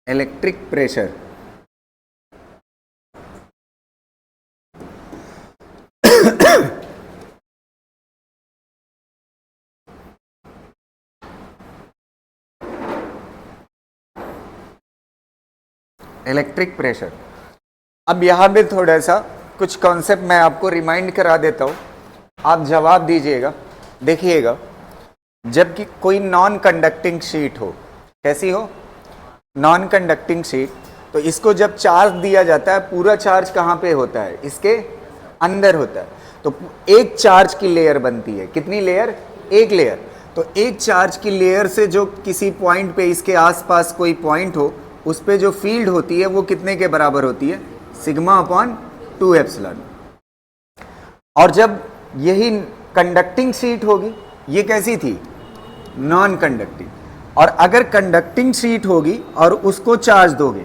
Electric pressure. Electric pressure. अब यहां पे थोड़ा सा कुछ कॉन्सेप्ट मैं आपको रिमाइंड करा देता हूं, आप जवाब दीजिएगा। देखिएगा, जबकि कोई नॉन कंडक्टिंग शीट हो, कैसी हो, नॉन कंडक्टिंग शीट, तो इसको जब चार्ज दिया जाता है, पूरा चार्ज कहाँ पे होता है, इसके अंदर होता है। तो एक चार्ज की लेयर बनती है, कितनी लेयर, एक लेयर। तो एक चार्ज की लेयर से जो किसी पॉइंट पे इसके आसपास कोई पॉइंट हो, उस पे जो फील्ड होती है वो कितने के बराबर होती है, सिग्मा अपॉन 2 एप्सिलॉन। और जब यही कंडक्टिंग शीट होगी, ये कैसी थी, नॉन कंडक्टिंग, और अगर कंडक्टिंग शीट होगी और उसको चार्ज दोगे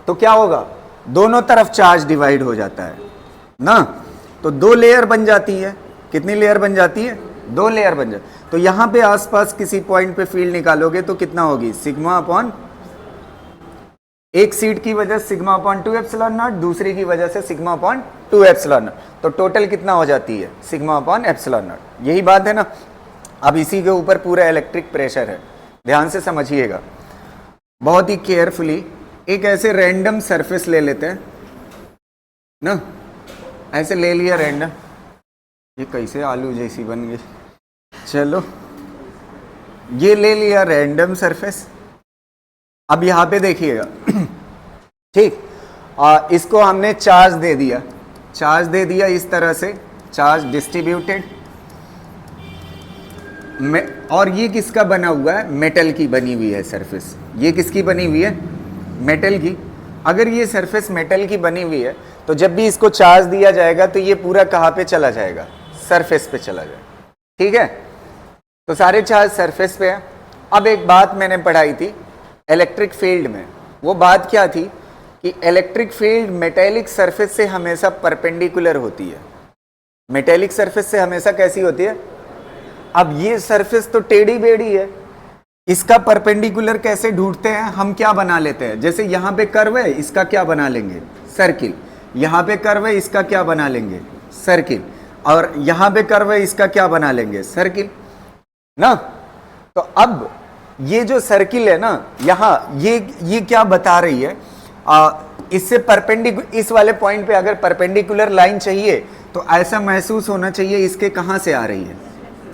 तो क्या होगा, दोनों तरफ चार्ज डिवाइड हो जाता है ना, तो 2 लेयर बन जाती है। कितनी लेयर बन जाती है, 2 लेयर बन जाती। तो यहां पे आसपास किसी पॉइंट पे फील्ड निकालोगे तो कितना होगी, सिग्मा अपॉन, एक सीट की वजह से सिग्मा अपॉन 2 एप्सिलॉन नॉट, दूसरी की वजह से सिग्मा अपॉन 2 एप्सिलॉन नॉट, तो टोटल कितना हो जाती है, सिग्मा अपॉन एप्सिलॉन नॉट। यही बात है ना। अब इसी के ऊपर पूरा इलेक्ट्रिक प्रेशर है, ध्यान से समझिएगा बहुत ही केयरफुली। एक ऐसे रैंडम सरफेस ले लेते हैं ना, ऐसे ले लिया रैंडम, ये कैसे आलू जैसी बन गई, चलो ये ले लिया रैंडम सरफेस। अब यहां पे देखिएगा, ठीक, इसको हमने चार्ज दे दिया, चार्ज दे दिया इस तरह से, चार्ज डिस्ट्रीब्यूटेड, और ये किसका बना हुआ है, मेटल की बनी हुई है सरफेस। ये किसकी बनी हुई है, मेटल की। अगर ये सरफेस मेटल की बनी हुई है तो जब भी इसको चार्ज दिया जाएगा तो ये पूरा कहाँ पे चला जाएगा, सरफेस पे चला जाएगा, ठीक है। तो सारे चार्ज सरफेस पे है। अब एक बात मैंने पढ़ाई थी इलेक्ट्रिक फील्ड में, वो बात क्या थी कि इलेक्ट्रिक फील्ड मेटेलिक सरफेस से हमेशा परपेंडिकुलर होती है। मेटेलिक सरफेस से हमेशा कैसी होती है, अब ये सरफेस तो टेढ़ी बेढ़ी है, इसका परपेंडिकुलर कैसे ढूंढते हैं, हम क्या बना लेते हैं, जैसे यहाँ पे कर्व है, इसका क्या बना लेंगे, सर्किल, यहाँ पे कर्व है, इसका क्या बना लेंगे, सर्किल, और यहाँ पे कर्व है, इसका क्या बना लेंगे, सर्किल ना। तो अब ये जो सर्किल है ना, यहाँ ये क्या बता रही है, इससे परपेंडिकुलर, इस वाले पॉइंट पे अगर परपेंडिकुलर लाइन चाहिए तो ऐसा महसूस होना चाहिए इसके कहाँ से आ रही है,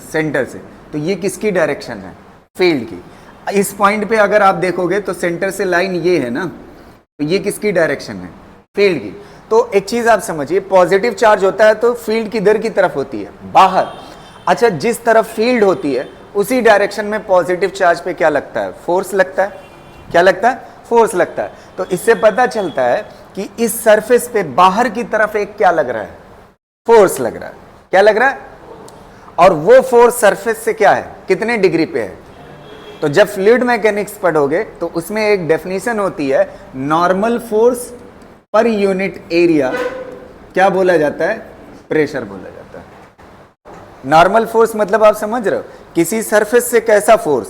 सेंटर से। तो ये किसकी डायरेक्शन है, फील्ड की। इस पॉइंट पे अगर आप देखोगे तो सेंटर से लाइन ये है ना, तो ये किसकी डायरेक्शन है, फील्ड की। तो एक चीज आप समझिए, पॉजिटिव चार्ज होता है तो फील्ड किधर की तरफ होती है, बाहर। अच्छा, जिस तरफ फील्ड होती है उसी डायरेक्शन में पॉजिटिव चार्ज पे क्या लगता है, फोर्स लगता है। क्या लगता है, फोर्स लगता है। तो इससे पता चलता है कि इस सरफेस पे बाहर की तरफ एक क्या लग रहा है, फोर्स लग रहा है। क्या लग रहा है, और वो फोर्स सरफेस से क्या है, कितने डिग्री पे है। तो जब फ्लूइड मैकेनिक्स पढ़ोगे तो उसमें एक डेफिनेशन होती है, normal force per unit area क्या बोला जाता है, प्रेशर बोला जाता है। नॉर्मल फोर्स मतलब आप समझ रहे हो, किसी सरफेस से कैसा फोर्स,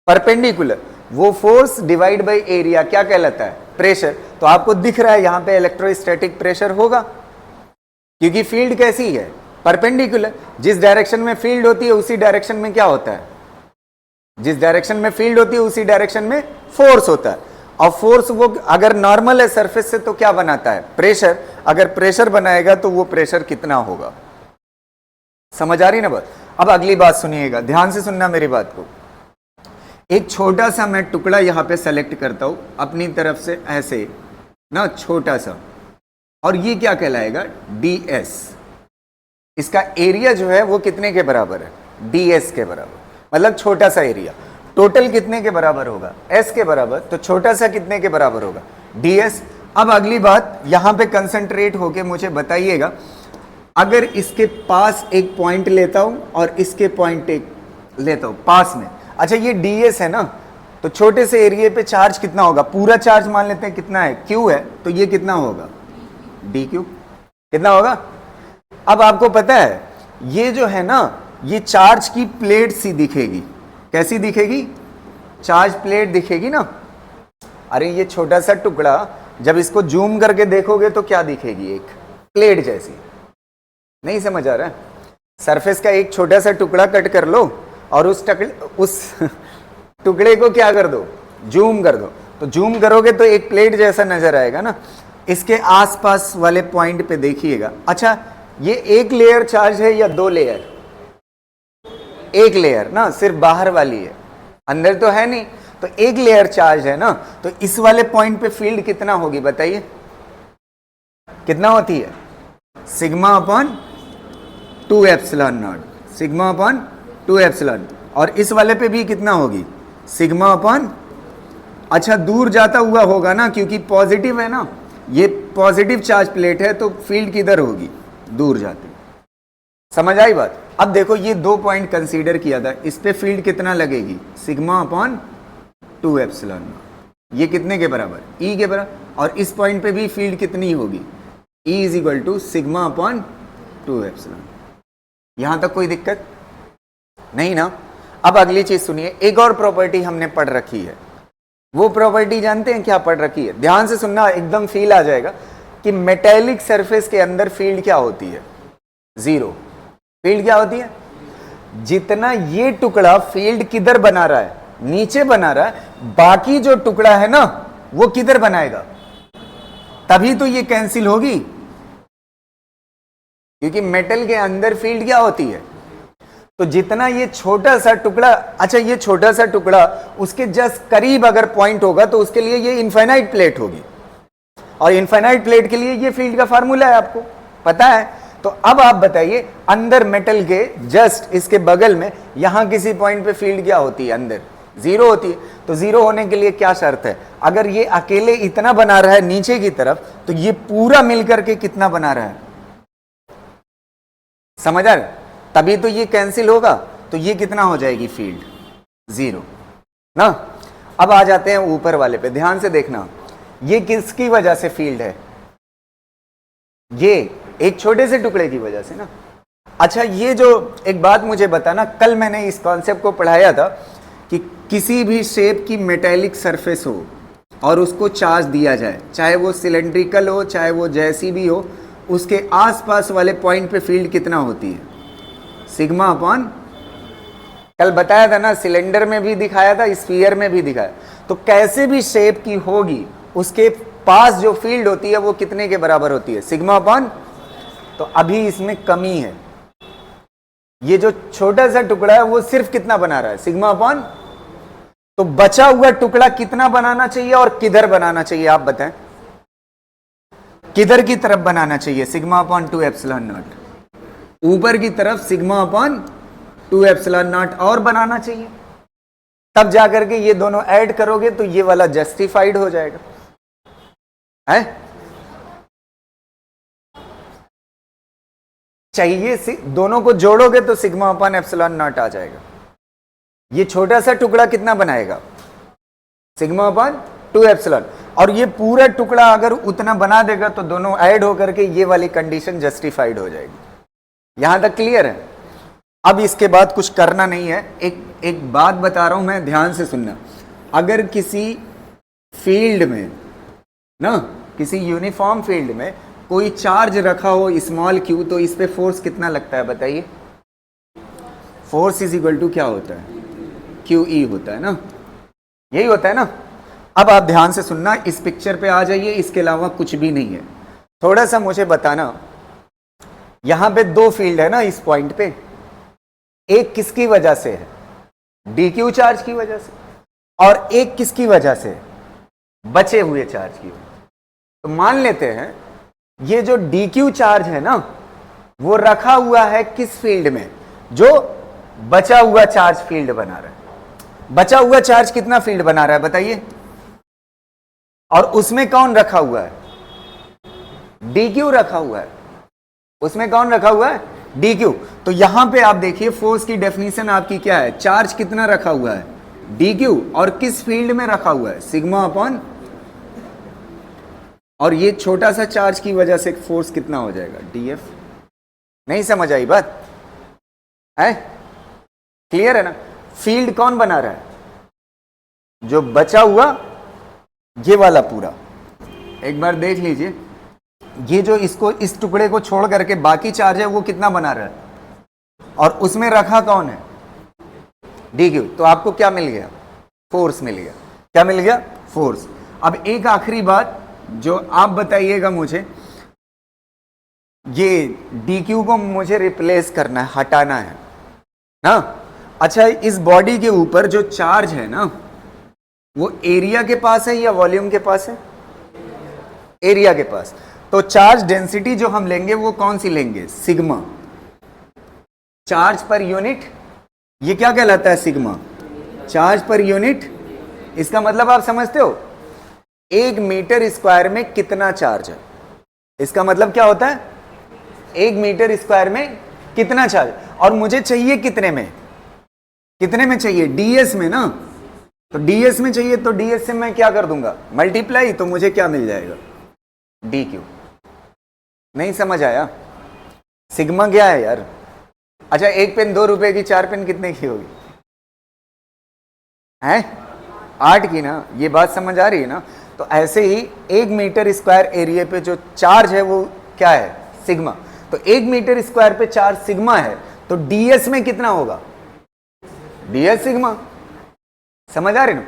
परपेंडिकुलर, वो फोर्स डिवाइड बाय एरिया क्या कहलाता है, प्रेशर। तो आपको दिख रहा है यहां पे इलेक्ट्रोस्टैटिक प्रेशर होगा, क्योंकि फील्ड कैसी है, परपेंडिकुलर। जिस डायरेक्शन में फील्ड होती है उसी डायरेक्शन में क्या होता है, जिस डायरेक्शन में फील्ड होती है उसी डायरेक्शन में फोर्स होता है। और फोर्स वो अगर नॉर्मल है सरफेस से तो क्या बनाता है, प्रेशर। अगर प्रेशर बनाएगा तो वो प्रेशर कितना होगा, समझ आ रही ना बात। अब अगली बात सुनिएगा, ध्यान से सुनना मेरी बात को। एक छोटा सा मैं टुकड़ा यहां पे सेलेक्ट करता हूं अपनी तरफ से, ऐसे ना, छोटा सा, और ये क्या कहलाएगा, ds। इसका एरिया जो है वो कितने के बराबर है, ds के बराबर, मतलब छोटा सा एरिया। टोटल कितने के बराबर होगा, s के बराबर। तो छोटा सा कितने के बराबर होगा, ds। अब अगली बात यहां पे कंसंट्रेट होके मुझे बताइएगा, अगर इसके पास एक पॉइंट लेता हूं और इसके पॉइंट एक लेता हूं पास में, अच्छा ये ds है ना, तो छोटे से एरिया पे चार्ज कितना होगा, पूरा चार्ज मान लेते हैं कितना है, q है, तो ये कितना होगा, dq। कितना होगा। अब आपको पता है ये जो है ना, ये चार्ज की प्लेट सी दिखेगी, कैसी दिखेगी, चार्ज प्लेट दिखेगी ना, अरे ये छोटा सा टुकड़ा जब इसको जूम करके देखोगे तो क्या दिखेगी, एक प्लेट जैसी। नहीं समझ आ रहा है? सरफेस का एक छोटा सा टुकड़ा कट कर लो और उस टुकड़े को क्या कर दो, जूम कर दो, तो जूम करोगे तो एक प्लेट जैसा नजर आएगा ना। इसके आसपास वाले पॉइंट पे देखिएगा। अच्छा, ये एक लेयर चार्ज है या दो लेयर? एक लेयर ना, सिर्फ बाहर वाली है, अंदर तो है नहीं, तो एक लेयर चार्ज है ना। तो इस वाले पॉइंट पे फील्ड कितना होगी बताइए, कितना होती है? Sigma upon 2 epsilon not, sigma upon 2 epsilon. और इस वाले पे भी कितना होगी? सिग्मा अपॉन, अच्छा दूर जाता हुआ होगा ना, क्योंकि पॉजिटिव है ना, ये पॉजिटिव चार्ज प्लेट है, तो फील्ड किधर होगी? दूर जाती। समझ आई बात? अब देखो ये 2 पॉइंट कंसीडर किया था, इस पे फील्ड कितना लगेगी? Sigma upon 2 epsilon. ये कितने के बराबर? ई के बराबर। और इस पॉइंट पे भी फील्ड कितनी होगी? E is equal to sigma upon 2 epsilon. यहां तक कोई दिक्कत नहीं ना? अब अगली चीज सुनिए, एक और प्रॉपर्टी हमने पढ़ रखी है। वो प्रॉपर्टी जानते हैं क्या पढ़ रखी है? ध्यान से सुनना, एकदम फील आ जाएगा कि मेटेलिक सरफेस के अंदर फील्ड क्या होती है? जीरो। फील्ड क्या होती है? जितना ये टुकड़ा फील्ड किधर बना रहा है? नीचे बना रहा है, बाकी जो टुकड़ा है ना वो किधर बनाएगा? तभी तो ये कैंसिल होगी, क्योंकि मेटल के अंदर फील्ड क्या होती है? तो जितना ये छोटा सा टुकड़ा, अच्छा ये छोटा सा टुकड़ा उसके जस्ट करीब अगर पॉइंट होगा तो उसके लिए ये इनफाइनाइट प्लेट होगी, और इनफाइनाइट प्लेट के लिए ये फील्ड का फार्मूला है, आपको पता है। तो अब आप बताइए, अंदर मेटल के जस्ट इसके बगल में यहां किसी पॉइंट पे फील्ड क्या होती है? अंदर जीरो होती है। तो जीरो होने के लिए क्या शर्त है? अगर ये अकेले इतना बना रहा है नीचे की तरफ, तो ये पूरा मिलकर के कितना बना रहा है? समझ आ रहा है? तभी तो ये कैंसिल होगा, तो ये कितना हो जाएगी? फील्ड जीरो ना। अब आ जाते हैं ऊपर वाले पे, ध्यान से देखना, ये किसकी वजह से फील्ड है? ये एक छोटे से टुकड़े की वजह से ना। अच्छा, ये जो एक बात मुझे बताना, कल मैंने इस कॉन्सेप्ट को पढ़ाया था कि किसी भी शेप की मेटेलिक सरफेस हो और उसको चार्ज दिया जाए, चाहे वो सिलेंड्रिकल हो चाहे वो जैसी भी हो, उसके आसपास वाले पॉइंट पे फील्ड कितना होती है? सिग्मा अपॉन, कल बताया था ना, सिलेंडर में भी दिखाया था, स्फीयर में भी दिखाया। तो कैसे भी शेप की होगी, उसके पास जो फील्ड होती है वो कितने के बराबर होती है? Sigma upon. तो अभी इसमें कमी है, ये जो छोटा सा टुकड़ा है वो सिर्फ कितना बना रहा है? Sigma upon. तो बचा हुआ टुकड़ा कितना बनाना चाहिए और किधर बनाना चाहिए? आप बताएं, किधर की तरफ बनाना चाहिए? Sigma upon 2 epsilon not. ऊपर की तरफ सिग्मा अपॉन 2 एप्सिलॉन नॉट और बनाना चाहिए, तब जाकर के ये दोनों ऐड करोगे तो ये वाला जस्टिफाइड हो जाएगा, है? चाहिए दोनों को जोड़ोगे तो सिग्मा अपॉन एप्सिलॉन नॉट आ जाएगा। ये छोटा सा टुकड़ा कितना बनाएगा? Sigma upon 2 epsilon. और ये पूरा टुकड़ा अगर उतना बना देगा तो दोनों ऐड होकर के ये वाली कंडीशन जस्टिफाइड हो जाएगी। यहां तक क्लियर है? अब इसके बाद कुछ करना नहीं है। एक बात बता रहा हूं मैं, ध्यान से सुनना। अगर किसी फील्ड में ना, किसी यूनिफॉर्म फील्ड में कोई चार्ज रखा हो स्मॉल q, तो इस पे फोर्स कितना लगता है बताइए? फोर्स इज इक्वल टू क्या होता है? QE होता है ना, यही होता है ना। अब आप ध्यान से सुनना, इस पिक्चर पे आ जाइए, इसके अलावा कुछ भी नहीं है। थोड़ा सा मुझे बताना, यहां पे दो फील्ड है ना इस पॉइंट पे, एक किसकी वजह से है? DQ चार्ज की वजह से, और एक किसकी वजह से? बचे हुए चार्ज की वजह। तो मान लेते हैं ये जो DQ चार्ज है ना, वो रखा हुआ है किस फील्ड में? जो बचा हुआ चार्ज फील्ड बना रहा है। बचा हुआ चार्ज कितना फील्ड बना रहा है बताइए? और उसमें कौन रखा हुआ है? DQ रखा हुआ है। उसमें कौन रखा हुआ है? DQ। तो यहां पे आप देखिए, फोर्स की डेफिनेशन आपकी क्या है? चार्ज कितना रखा हुआ है? DQ। और किस फील्ड में रखा हुआ है? Sigma upon. और ये छोटा सा चार्ज की वजह से फोर्स कितना हो जाएगा? DF। नहीं समझ आई बात है? क्लियर है ना? फील्ड कौन बना रहा है? जो बचा हुआ ये वाला पूरा एक बार देख लीजिए, ये जो इसको इस टुकड़े को छोड़ करके बाकी चार्ज है वो कितना बना रहा है और उसमें रखा कौन है, डी क्यू। तो आपको क्या मिल गया, फोर्स मिल गया। क्या मिल गया, फोर्स। अब एक आखिरी बात जो आप बताइएगा मुझे, ये डी क्यू को मुझे रिप्लेस करना है, हटाना है ना। अच्छा, इस बॉडी के ऊपर जो चार्ज है ना वो एरिया के पास है या वॉल्यूम के पास है, एरिया के पास। तो चार्ज डेंसिटी जो हम लेंगे वो कौन सी लेंगे, सिग्मा, चार्ज पर यूनिट। ये क्या कहलाता है, सिग्मा, चार्ज पर यूनिट। इसका मतलब आप समझते हो, 1 मीटर स्क्वायर में कितना चार्ज है। इसका मतलब क्या होता है, 1 मीटर स्क्वायर में कितना चार्ज, और मुझे चाहिए कितने में, कितने में चाहिए, डीएस में ना। तो डीएस में चाहिए तो डीएस से मैं क्या कर दूंगा, मल्टीप्लाई, तो मुझे क्या मिल जाएगा, डी क्यू। नहीं समझ आया, सिग्मा क्या है यार। अच्छा, एक पेन 2 रुपए की, 4 पेन कितने की होगी, है 8 की ना। ये बात समझ आ रही है ना। तो ऐसे ही 1 मीटर स्क्वायर एरिया पे जो चार्ज है वो क्या है, सिग्मा। तो 1 मीटर स्क्वायर पे चार्ज सिग्मा है, तो डीएस में कितना होगा, डीएस सिग्मा। समझ आ रही ना।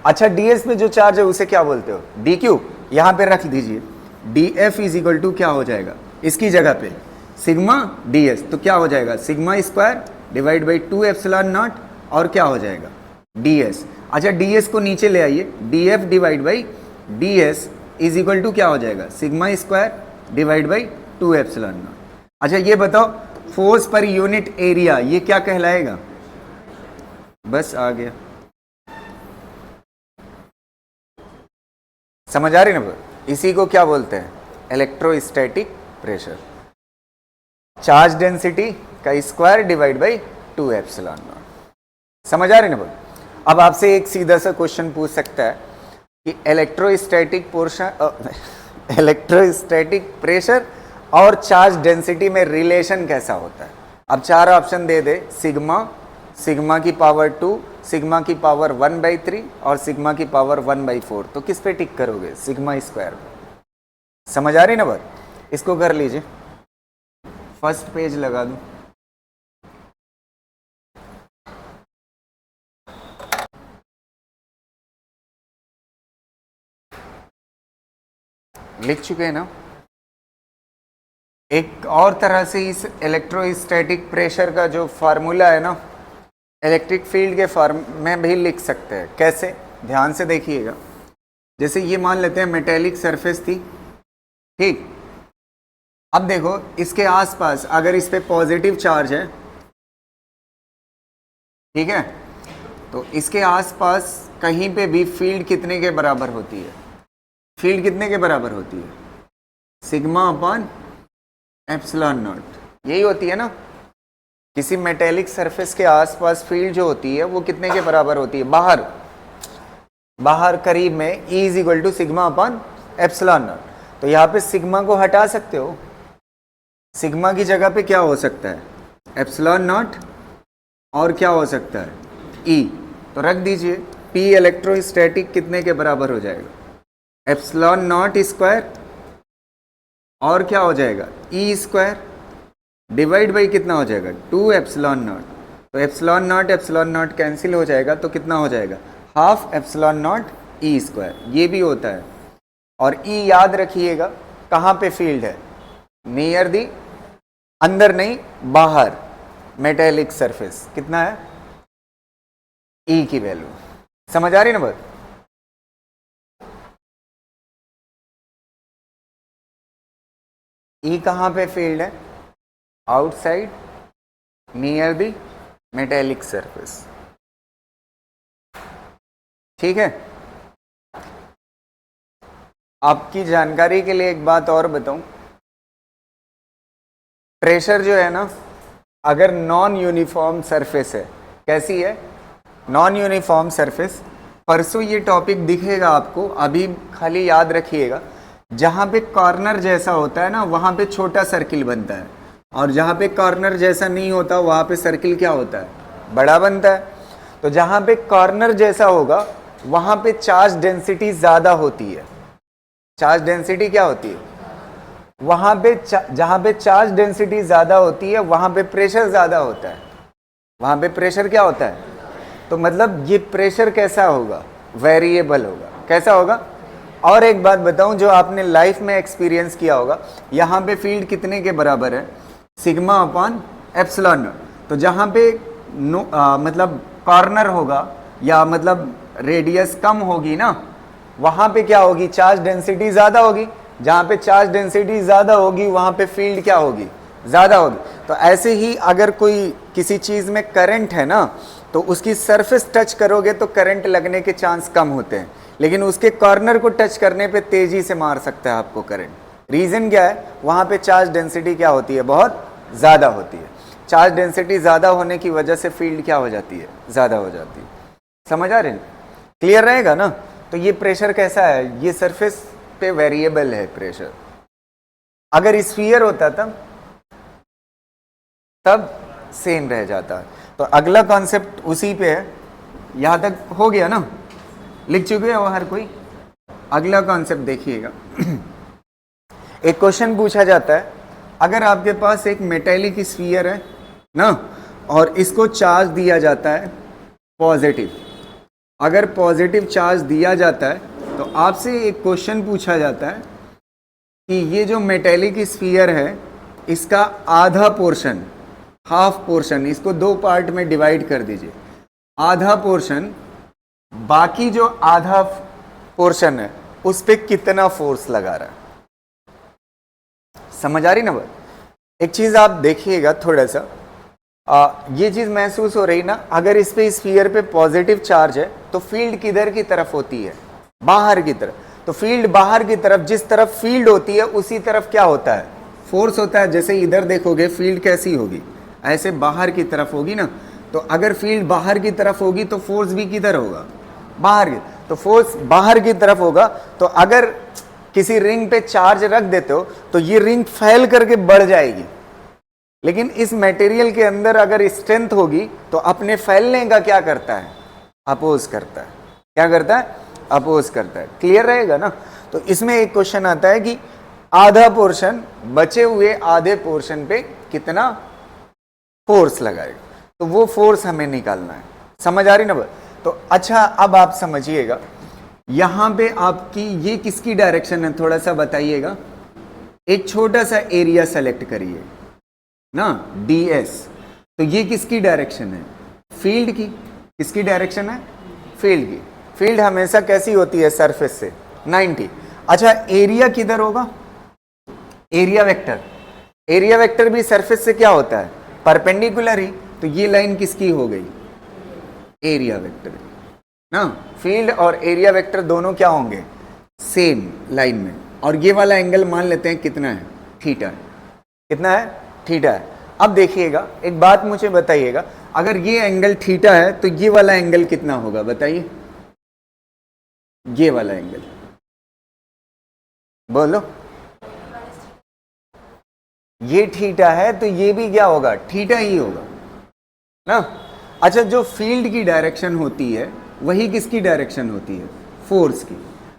अच्छा, डीएस पे जो चार्ज है उसे क्या बोलते हो, डी क्यू। यहां पे रख दीजिए, D F is equal to क्या हो जाएगा, इसकी जगह पे सिग्मा डीएस, तो क्या हो जाएगा, sigma square divide by 2 epsilon not, और क्या हो जाएगा, डीएस। अच्छा, डीएस को नीचे ले आइए, DF divide by DS is equal to क्या हो जाएगा, sigma square divide by 2 epsilon naught. अच्छा, ये बताओ फोर्स पर यूनिट एरिया ये क्या कहलाएगा, बस आ गया। समझ आ रही ना। इसी को क्या बोलते हैं, इलेक्ट्रोस्टैटिक प्रेशर। चार्ज डेंसिटी का square divide by 2 epsilon not. समझ आ रही ना। अब आपसे एक सीधा सा क्वेश्चन पूछ सकता है कि इलेक्ट्रोस्टैटिक प्रेशर और चार्ज डेंसिटी में रिलेशन कैसा होता है। अब 4 ऑप्शन दे दे, सिग्मा, सिग्मा की पावर 2, सिग्मा की पावर 1/3 और सिग्मा की पावर 1/4। तो किस पे टिक करोगे, सिग्मा स्क्वायर। समझ आ रही ना बात। इसको कर लीजिए, फर्स्ट पेज लगा दूं। लिख चुके हैं ना। एक और तरह से इस इलेक्ट्रोस्टैटिक प्रेशर का जो फार्मूला है ना, इलेक्ट्रिक फील्ड के फॉर्म में भी लिख सकते हैं। कैसे, ध्यान से देखिएगा। जैसे ये मान लेते हैं मेटेलिक सरफेस थी, ठीक। अब देखो इसके आसपास अगर इस पे पॉजिटिव चार्ज है, ठीक है, तो इसके आसपास कहीं पे भी फील्ड कितने के बराबर होती है, फील्ड कितने के बराबर होती है, सिग्मा अपॉन एप्सिलॉन नॉट। यही होती है ना। किसी मेटेलिक सरफेस के आसपास फील्ड जो होती है वो कितने के बराबर होती है, बाहर, बाहर करीब में E is equal to sigma upon epsilon naught. तो यहाँ पे सिग्मा को हटा सकते हो, सिग्मा की जगह पे क्या हो सकता है, एप्सिलॉन नॉट, और क्या हो सकता है, E। तो रख दीजिए, P इलेक्ट्रोस्टैटिक कितने के बराबर हो जाएगा, एप्सिलॉन नॉट स्क्वायर, और क्या हो जाएगा, E स्क्वायर डिवाइड बाई कितना हो जाएगा, 2 एप्सिलॉन नॉट। तो एप्सिलॉन नॉट कैंसिल हो जाएगा, तो कितना हो जाएगा, half epsilon not E square. ये भी होता है। और E याद रखिएगा कहाँ पे फील्ड है, नियर दी, अंदर नहीं बाहर, मेटेलिक सरफेस। कितना है, E की वैल्यू। समझ आ रही ना बात। E कहाँ पे फील्ड है, outside, near the metallic surface, ठीक है। आपकी जानकारी के लिए एक बात और बताऊं, प्रेशर जो है ना, अगर नॉन यूनिफॉर्म सरफेस है, कैसी है, नॉन यूनिफॉर्म सरफेस, परसों ये टॉपिक दिखेगा आपको, अभी खाली याद रखिएगा। जहाँ पे कॉर्नर जैसा होता है ना वहाँ पे छोटा सर्किल बनता है, और जहाँ पे कॉर्नर जैसा नहीं होता वहाँ पे सर्किल क्या होता है, बड़ा बनता है। तो जहाँ पे कॉर्नर जैसा होगा वहां पे चार्ज डेंसिटी ज्यादा होती है। चार्ज डेंसिटी क्या होती है? वहां पे जहां पे चार्ज डेंसिटी ज्यादा होती है वहां पे प्रेशर ज्यादा होता है। वहां पे प्रेशर क्या होता है? तो मतलब ये प्रेशर कैसा होगा? वेरिएबल होगा। कैसा होगा? और एक बात बताऊं जो आपने लाइफ में एक्सपीरियंस किया होगा, यहाँ पे फील्ड कितने के बराबर है? Sigma upon epsilon. तो जहाँ पे मतलब कॉर्नर होगा या मतलब रेडियस कम होगी ना, वहाँ पे क्या होगी? चार्ज डेंसिटी ज़्यादा होगी। जहाँ पे चार्ज डेंसिटी ज़्यादा होगी वहाँ पे फील्ड क्या होगी? ज़्यादा होगी। तो ऐसे ही अगर कोई किसी चीज़ में करंट है ना, तो उसकी सरफेस टच करोगे तो करंट लगने के चांस कम होते हैं, लेकिन उसके कॉर्नर को टच करने पे तेजी से मार सकता है आपको करंट। रीज़न क्या है? वहाँ पे चार्ज डेंसिटी क्या होती है? बहुत ज़्यादा होती है। चार्ज डेंसिटी ज़्यादा होने की वजह से फील्ड क्या हो जाती है? ज़्यादा हो जाती है। समझ आ रहे हैं? क्लियर रहेगा ना? तो ये प्रेशर कैसा है? ये सरफेस पे वेरिएबल है प्रेशर। अगर स्फीयर होता तब सेम रह जाता है। तो अगला कॉन्सेप्ट उसी पे है। यहां तक हो गया ना? लिख चुके हो हर कोई? अगला कॉन्सेप्ट देखिएगा। एक क्वेश्चन पूछा जाता है, अगर आपके पास एक मेटेलिक स्फीयर है ना, और इसको चार्ज दिया जाता है पॉजिटिव। अगर पॉजिटिव चार्ज दिया जाता है तो आपसे एक क्वेश्चन पूछा जाता है कि ये जो मेटेलिक स्फीयर है इसका आधा पोर्शन, हाफ पोर्शन, इसको दो पार्ट में डिवाइड कर दीजिए। आधा पोर्शन, बाकी जो आधा पोर्शन है उस पे कितना फोर्स लगा रहा है? समझ आ रही ना बात? एक चीज आप देखिएगा थोड़ा सा, ये चीज महसूस हो रही ना, अगर इस पे स्फीयर पे पॉजिटिव चार्ज है तो फील्ड किधर की तरफ होती है? बाहर की तरफ। तो फील्ड बाहर की तरफ, जिस तरफ फील्ड होती है उसी तरफ क्या होता है? फोर्स होता है। जैसे इधर देखोगे फील्ड कैसी होगी? ऐसे बाहर की तरफ होगी ना। तो अगर फील्ड बाहर की तरफ होगी तो फोर्स भी किधर होगा? बाहर की। तो फोर्स बाहर की तरफ होगा। तो अगर किसी रिंग पे चार्ज रख देते हो तो ये रिंग फैल करके बढ़ जाएगी, लेकिन इस मटेरियल के अंदर अगर स्ट्रेंथ होगी तो अपने फैलने का क्या करता है? अपोज करता है। क्या करता है? अपोज करता है। क्लियर रहेगा ना? तो इसमें एक क्वेश्चन आता है कि आधा पोर्शन, बचे हुए आधे पोर्शन पे कितना फोर्स लगाएगा, तो वो फोर्स हमें निकालना है। समझ आ रही ना? तो अच्छा, अब आप समझिएगा, यहां पे आपकी ये किसकी डायरेक्शन है? थोड़ा सा बताइएगा। एक छोटा सा एरिया सेलेक्ट करिए ना, ds। तो ये किसकी डायरेक्शन है? फील्ड की। किसकी डायरेक्शन है? फील्ड की। फील्ड हमेशा कैसी होती है? सरफेस से 90। अच्छा, एरिया किधर होगा? Area vector. एरिया वेक्टर भी सरफेस से क्या होता है? परपेंडिकुलर ही। तो ये लाइन किसकी हो गई? एरिया वेक्टर ना। फील्ड और एरिया वेक्टर दोनों क्या होंगे? सेम लाइन में। और ये वाला एंगल मान लेते हैं कितना है? थीटा। कितना है? थीटा है। अब देखिएगा, एक बात मुझे बताइएगा, अगर ये एंगल थीटा है तो ये वाला एंगल कितना होगा? बताइए। ये वाला एंगल बोलो। ये थीटा है तो ये भी क्या होगा? थीटा ही होगा ना। अच्छा, जो फील्ड की डायरेक्शन होती है वही किसकी डायरेक्शन होती है? फोर्स की।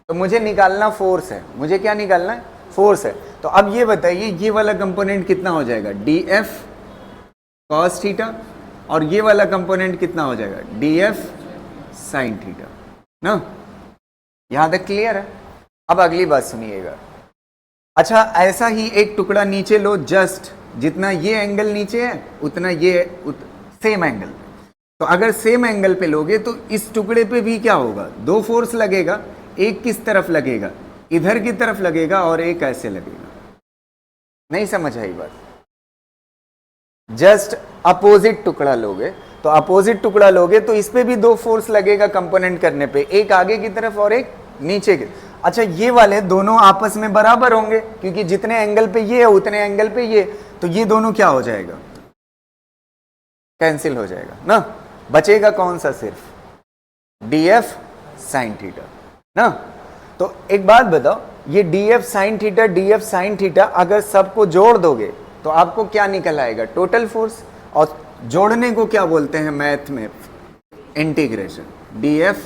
तो मुझे निकालना फोर्स है। मुझे क्या निकालना है? फोर्स है। तो अब ये बताइए, ये वाला कंपोनेंट कितना हो जाएगा? df cos theta. और ये वाला कंपोनेंट कितना हो जाएगा? df sin थीटा ना। यहां तक क्लियर है? अब अगली बात सुनिएगा। अच्छा, ऐसा ही एक टुकड़ा नीचे लो, जस्ट जितना ये एंगल नीचे है उतना ये सेम एंगल। तो अगर सेम एंगल पे लोगे तो इस टुकड़े पे भी क्या होगा? दो फोर्स लगेगा। एक किस तरफ लगेगा? इधर की तरफ लगेगा, और एक ऐसे लगेगा। नहीं समझ आई बात? जस्ट अपोजिट टुकड़ा लोगे तो अपोजिट टुकड़ा लोगे तो इस पे भी दो फोर्स लगेगा कंपोनेंट करने पे, एक आगे की तरफ और एक नीचे की। अच्छा, ये वाले दोनों आपस में बराबर होंगे क्योंकि जितने एंगल पे ये है उतने एंगल पे ये, तो ये दोनों क्या हो जाएगा? कैंसिल हो जाएगा ना। बचेगा कौन सा? सिर्फ df sin थीटा ना। तो एक बात बताओ, ये df sin थीटा अगर सबको जोड़ दोगे तो आपको क्या निकल आएगा? Total force. और जोड़ने को क्या बोलते हैं मैथ में? इंटीग्रेशन। df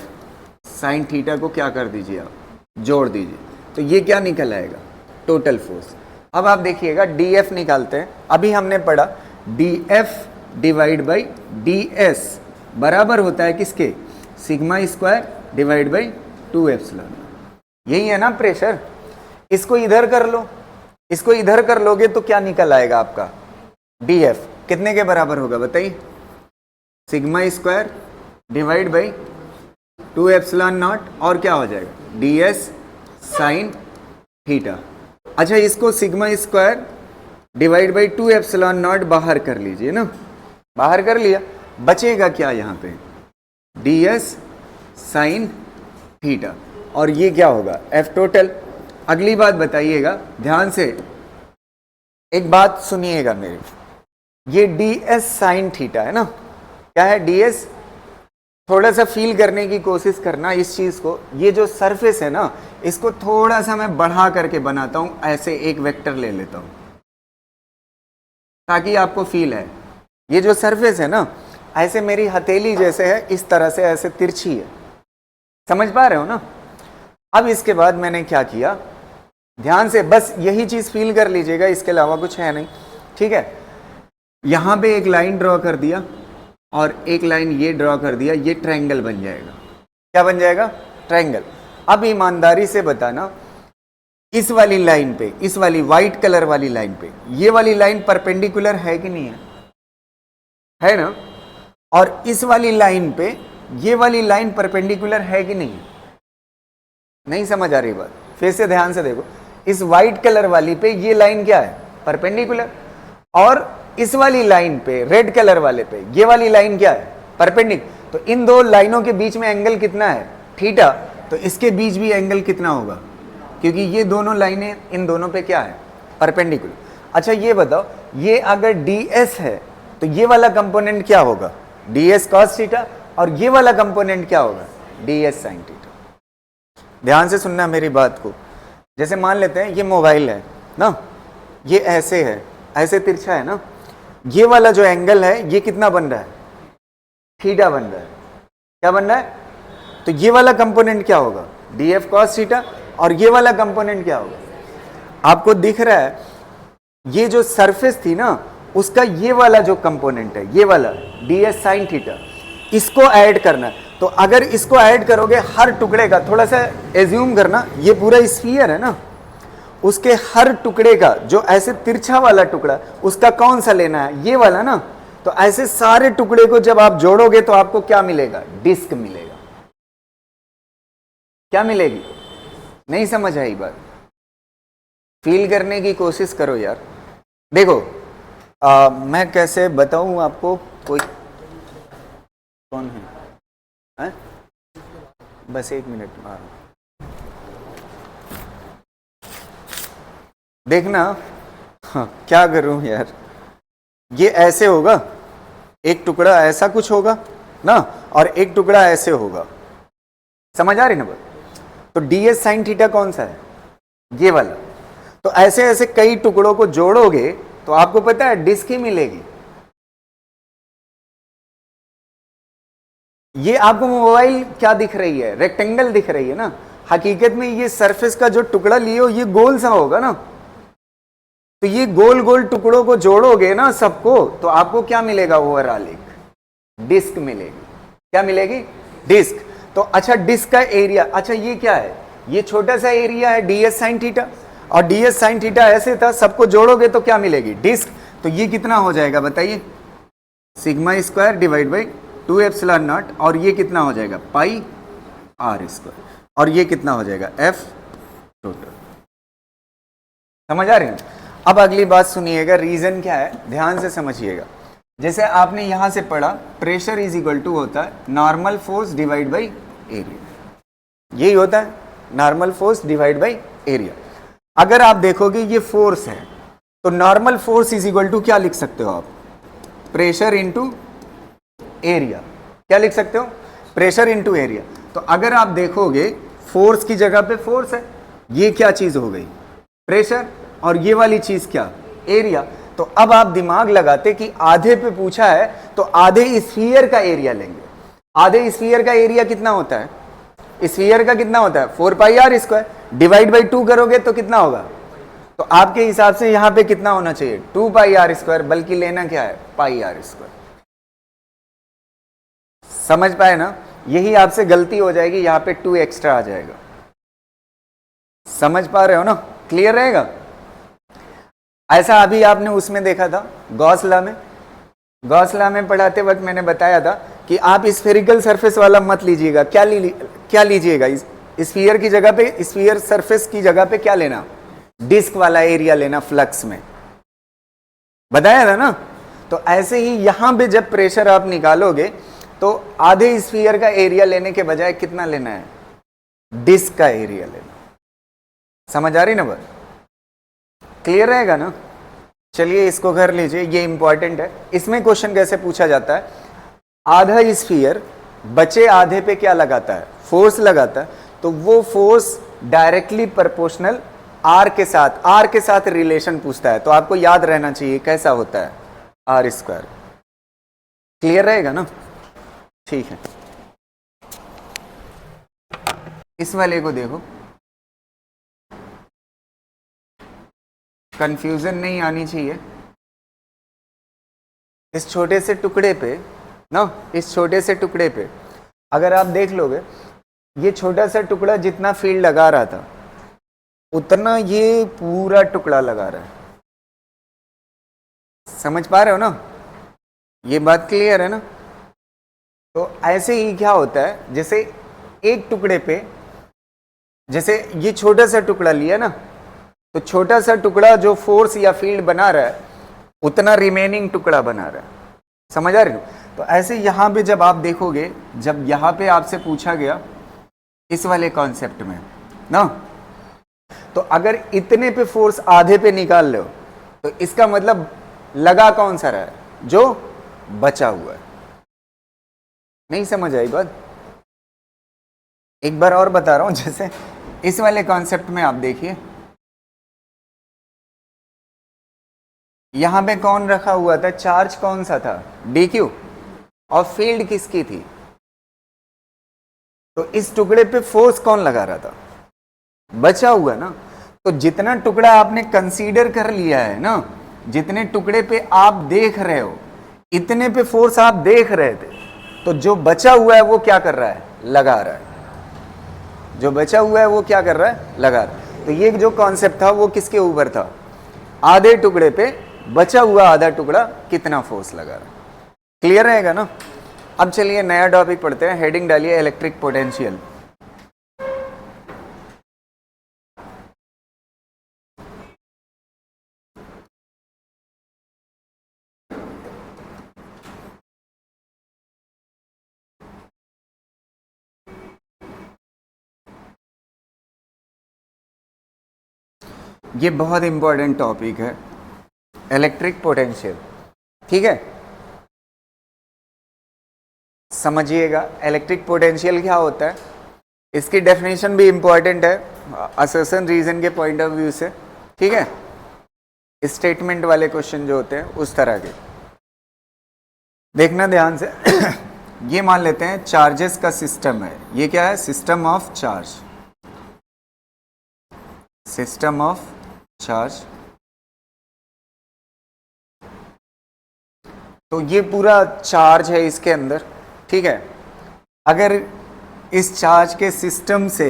साइन थीटा को क्या कर दीजिए आप, जोड़ दीजिए, तो ये क्या निकल आएगा, टोटल फोर्स। अब आप देखिएगा DF निकालते हैं। अभी हमने पढ़ा DF डिवाइड बाई DS बराबर होता है किसके, sigma square divide by 2 epsilon. यही है ना प्रेशर। इसको इधर कर लो, इसको इधर कर लोगे तो क्या निकल आएगा आपका, DF कितने के बराबर होगा बताइए, sigma square divide by 2 epsilon not, और क्या हो जाएगा DS साइन थीटा। अच्छा, इसको sigma square divide by 2 epsilon not बाहर कर लीजिए ना, बाहर कर लिया, बचेगा क्या यहाँ पे, DS साइन थीटा, और ये क्या होगा F टोटल। अगली बात बताइएगा ध्यान से, एक बात सुनिएगा मेरी, ये DS साइन थीटा है ना, क्या है DS, थोड़ा सा फील करने की कोशिश करना इस चीज को। ये जो सरफेस है ना, इसको थोड़ा सा मैं बढ़ा करके बनाता हूं, ऐसे एक वेक्टर ले लेता हूं ताकि आपको फील है। ये जो सरफेस है ना, ऐसे मेरी हथेली जैसे है, इस तरह से ऐसे तिरछी है, समझ पा रहे हो ना। अब इसके बाद मैंने क्या किया, ध्यान से बस यही चीज फील कर लीजिएगा, इसके अलावा कुछ है नहीं, ठीक है। यहां पे एक लाइन ड्रॉ कर दिया और एक लाइन ये ड्रॉ कर दिया, ये ट्रायंगल बन जाएगा। क्या बन जाएगा, ट्रायंगल। अब ईमानदारी से बताना, इस वाली लाइन पे, इस वाली व्हाइट कलर वाली लाइन पे, ये वाली लाइन परपेंडिकुलर है कि नहीं है ना, और इस वाली लाइन पे ये वाली लाइन परपेंडिकुलर है कि नहीं, नहीं समझ आ रही बात, फिर से ध्यान से देखो, इस व्हाइट कलर वाली पे ये लाइन क्या है, परपेंडिकुलर, और इस वाली लाइन पे, रेड कलर वाले पे, ये वाली लाइन क्या है, परपेंडिकुलर। तो इन दो लाइनों के बीच में एंगल कितना है, थीटा, तो इसके बीच भी एंगल कितना होगा, क्योंकि ये दोनों लाइनें इन दोनों पे क्या है, परपेंडिकुलर। अच्छा ये बताओ, ये अगर DS है तो ये वाला कंपोनेंट क्या होगा, DS cos थीटा, और ये वाला कंपोनेंट क्या होगा, DS sin थीटा। ध्यान से सुनना मेरी बात को। जैसे मान लेते हैं ये मोबाइल है ना, ये ऐसे है, ऐसे तिरछा है ना, ये वाला जो एंगल है ये कितना बन रहा है, थीटा बन रहा है। क्या बन रहा है, तो ये वाला कंपोनेंट क्या होगा, DF cos थीटा, और ये वाला कंपोनेंट क्या होगा, आपको दिख रहा है, ये जो सरफेस थी ना, उसका ये वाला जो कंपोनेंट है, ये वाला DS sin थीटा, इसको ऐड करना है। तो अगर इसको ऐड करोगे हर टुकड़े का, थोड़ा सा एज्यूम करना, ये पूरा स्फीयर है ना, उसके हर टुकड़े का जो ऐसे तिरछा वाला टुकड़ा, उसका कौन सा लेना है, ये वाला ना। तो ऐसे सारे टुकड़े को जब आप जोड़ोगे तो आपको क्या मिलेगा, डिस्क मिलेगा। क्या मिलेगी, नहीं समझ आई बात, फील करने की कोशिश करो यार। देखो मैं कैसे बताऊं आपको, कोई कौन है? बस एक मिनट, देखना। हाँ, क्या करूं यार, ये ऐसे होगा, एक टुकड़ा ऐसा कुछ होगा ना, और एक टुकड़ा ऐसे होगा, समझ आ रही ना बात। तो DS sin थीटा कौन सा है, ये वाला। तो ऐसे ऐसे कई टुकड़ों को जोड़ोगे तो आपको पता है डिस्क ही मिलेगी। ये आपको मोबाइल क्या दिख रही है, रेक्टेंगल दिख रही है ना, हकीकत में ये सरफेस का जो टुकड़ा लिए हो ये गोल सा होगा ना। तो ये गोल गोल टुकड़ों को जोड़ोगे ना सबको, तो आपको क्या मिलेगा, ओवरऑल एक डिस्क मिलेगी। क्या मिलेगी, डिस्क। तो अच्छा, डिस्क का एरिया, अच्छा ये क्या है, ये छोटा सा एरिया है DS sin थीटा, और DS sin थीटा ऐसे था, सबको जोड़ोगे तो क्या मिलेगी, डिस्क। तो ये कितना हो जाएगा बताइए, sigma square divide by 2 epsilon not, और ये कितना हो जाएगा, पाई R स्क्वायर, और ये कितना हो जाएगा, F टोटल। समझ आ रही है। अब अगली बात सुनिएगा, रीजन क्या है, ध्यान से समझिएगा। जैसे आपने यहां से पढ़ा, प्रेशर इज इक्वल टू होता है normal force divide by area, यही होता है, normal force divide by area. अगर आप देखोगे ये फोर्स है, तो normal force is equal to क्या लिख सकते हो आप, प्रेशर इंटू एरिया। क्या लिख सकते हो, प्रेशर इंटू एरिया। तो अगर आप देखोगे फोर्स की जगह पे फोर्स है, ये क्या चीज हो गई, प्रेशर, और ये वाली चीज क्या, एरिया। तो अब आप दिमाग लगाते कि आधे पे पूछा है तो आधे स्फीयर का एरिया लेंगे। आधे स्फीयर का एरिया कितना होता है, स्फीयर का कितना होता है 4 पाई आर स्क्वायर, डिवाइड बाई 2 करोगे तो कितना होगा, तो आपके हिसाब से यहां पे कितना होना चाहिए 2 पाई आर स्क्वायर, बल्कि लेना क्या है पाई आर स्क्वायर। समझ पाए ना, यही आपसे गलती हो जाएगी, यहां पे 2 एक्स्ट्रा आ जाएगा। समझ पा रहे हो ना, क्लियर रहेगा। ऐसा अभी आपने उसमें देखा था गॉस लॉ में, गॉस लॉ में पढ़ाते वक्त मैंने बताया था कि आप स्फेरिकल सरफेस वाला मत लीजिएगा, क्या लीजिएगा, स्फीयर की जगह पे, स्फीयर सरफेस की जगह पे क्या लेना, डिस्क वाला एरिया लेना फ्लक्स में, बताया था ना। तो ऐसे ही यहां पे जब प्रेशर आप निकालोगे तो आधे स्फीयर का एरिया लेने के बजाय कितना लेना है, डिस्क का एरिया लेना। समझ आ रही ना बात, क्लियर रहेगा ना। चलिए इसको कर लीजिए, ये इंपॉर्टेंट है। इसमें क्वेश्चन कैसे पूछा जाता है, आधा स्फीयर बचे आधे पे क्या लगाता है, फोर्स लगाता है, तो वो फोर्स डायरेक्टली प्रोपोर्शनल आर के साथ रिलेशन पूछता है, तो आपको याद रहना चाहिए कैसा होता है आर स्क्वायर। क्लियर रहेगा ना, ठीक है। इस वाले को देखो, कंफ्यूजन नहीं आनी चाहिए। इस छोटे से टुकड़े पे ना, इस छोटे से टुकड़े पे अगर आप देख लोगे, ये छोटा सा टुकड़ा जितना फील्ड लगा रहा था उतना ये पूरा टुकड़ा लगा रहा है। समझ पा रहे हो ना, ये बात क्लियर है ना। तो ऐसे ही क्या होता है, जैसे एक टुकड़े पे, जैसे ये छोटा सा टुकड़ा लिया ना, तो छोटा सा टुकड़ा जो फोर्स या फील्ड बना रहा है उतना रिमेनिंग टुकड़ा बना रहा है। समझ आ रही हो। तो ऐसे यहां पे जब आप देखोगे, जब यहां पे आपसे पूछा गया इस वाले कॉन्सेप्ट में ना, तो अगर इतने पे फोर्स आधे पे निकाल लो तो इसका मतलब लगा कौन सा रहा है, जो बचा हुआ है। नहीं समझ आई बात, एक बार और बता रहा हूं। जैसे इस वाले कॉन्सेप्ट में आप देखिए, यहां पे कौन रखा हुआ था, चार्ज कौन सा था, dq, और फील्ड किसकी थी, तो इस टुकड़े पे फोर्स कौन लगा रहा था, बचा हुआ ना। तो जितना टुकड़ा आपने कंसीडर कर लिया है ना, जितने टुकड़े पे आप देख रहे हो इतने पे फोर्स आप देख रहे थे, तो जो बचा हुआ है वो क्या कर रहा है, लगा रहा है। जो बचा हुआ है वो क्या कर रहा है, लगा रहा है। तो ये जो कॉन्सेप्ट था वो किसके ऊपर था, आधे टुकड़े पे बचा हुआ आधा टुकड़ा कितना फोर्स लगा रहा है। क्लियर रहेगा ना। अब चलिए नया टॉपिक पढ़ते हैं, हेडिंग डालिए इलेक्ट्रिक पोटेंशियल। ये बहुत इंपॉर्टेंट टॉपिक है, इलेक्ट्रिक पोटेंशियल। ठीक है, समझिएगा इलेक्ट्रिक पोटेंशियल क्या होता है, इसकी डेफिनेशन भी इंपॉर्टेंट है असर्शन रीजन के पॉइंट ऑफ व्यू से। ठीक है, स्टेटमेंट वाले क्वेश्चन जो होते हैं उस तरह के देखना ध्यान से। ये मान लेते हैं चार्जेस का सिस्टम है, ये क्या है, system of charge, system of charge. तो ये पूरा चार्ज है इसके अंदर। ठीक है, अगर इस चार्ज के सिस्टम से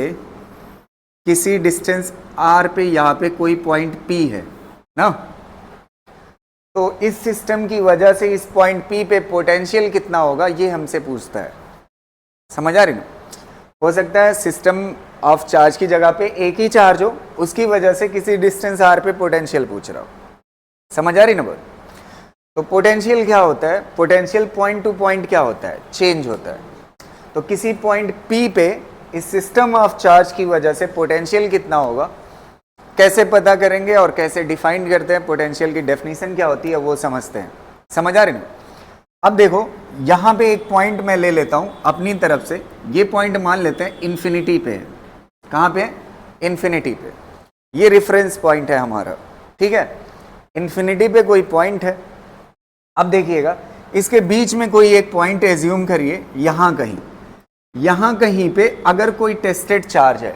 किसी डिस्टेंस r पे यहाँ पे कोई पॉइंट P है ना, तो इस सिस्टम की वजह से इस पॉइंट P पे पोटेंशियल कितना होगा ये हमसे पूछता है। समझ आ रही ना। हो सकता है सिस्टम ऑफ चार्ज की जगह पे एक ही चार्ज हो, उसकी वजह से किसी डिस्टेंस r पे पोटेंशियल पूछ रहा हो। समझ आ रही ना बात। तो पोटेंशियल क्या होता है, पोटेंशियल पॉइंट टू पॉइंट क्या होता है, चेंज होता है। तो किसी पॉइंट P पे इस सिस्टम ऑफ चार्ज की वजह से पोटेंशियल कितना होगा, कैसे पता करेंगे और कैसे डिफाइन करते हैं, पोटेंशियल की डेफिनेशन क्या होती है वो समझते हैं। समझ आ रही ना। अब देखो यहाँ पे एक पॉइंट मैं ले लेता हूँ अपनी तरफ से, ये पॉइंट मान लेते हैं इन्फिनिटी पे है। कहाँ पे, इन्फिनिटी पे। ये रेफरेंस पॉइंट है हमारा। ठीक है, इन्फिनिटी पे कोई पॉइंट है। अब देखिएगा इसके बीच में कोई एक पॉइंट एज्यूम करिए, यहाँ कहीं, यहां कहीं पे अगर कोई टेस्टेड चार्ज है,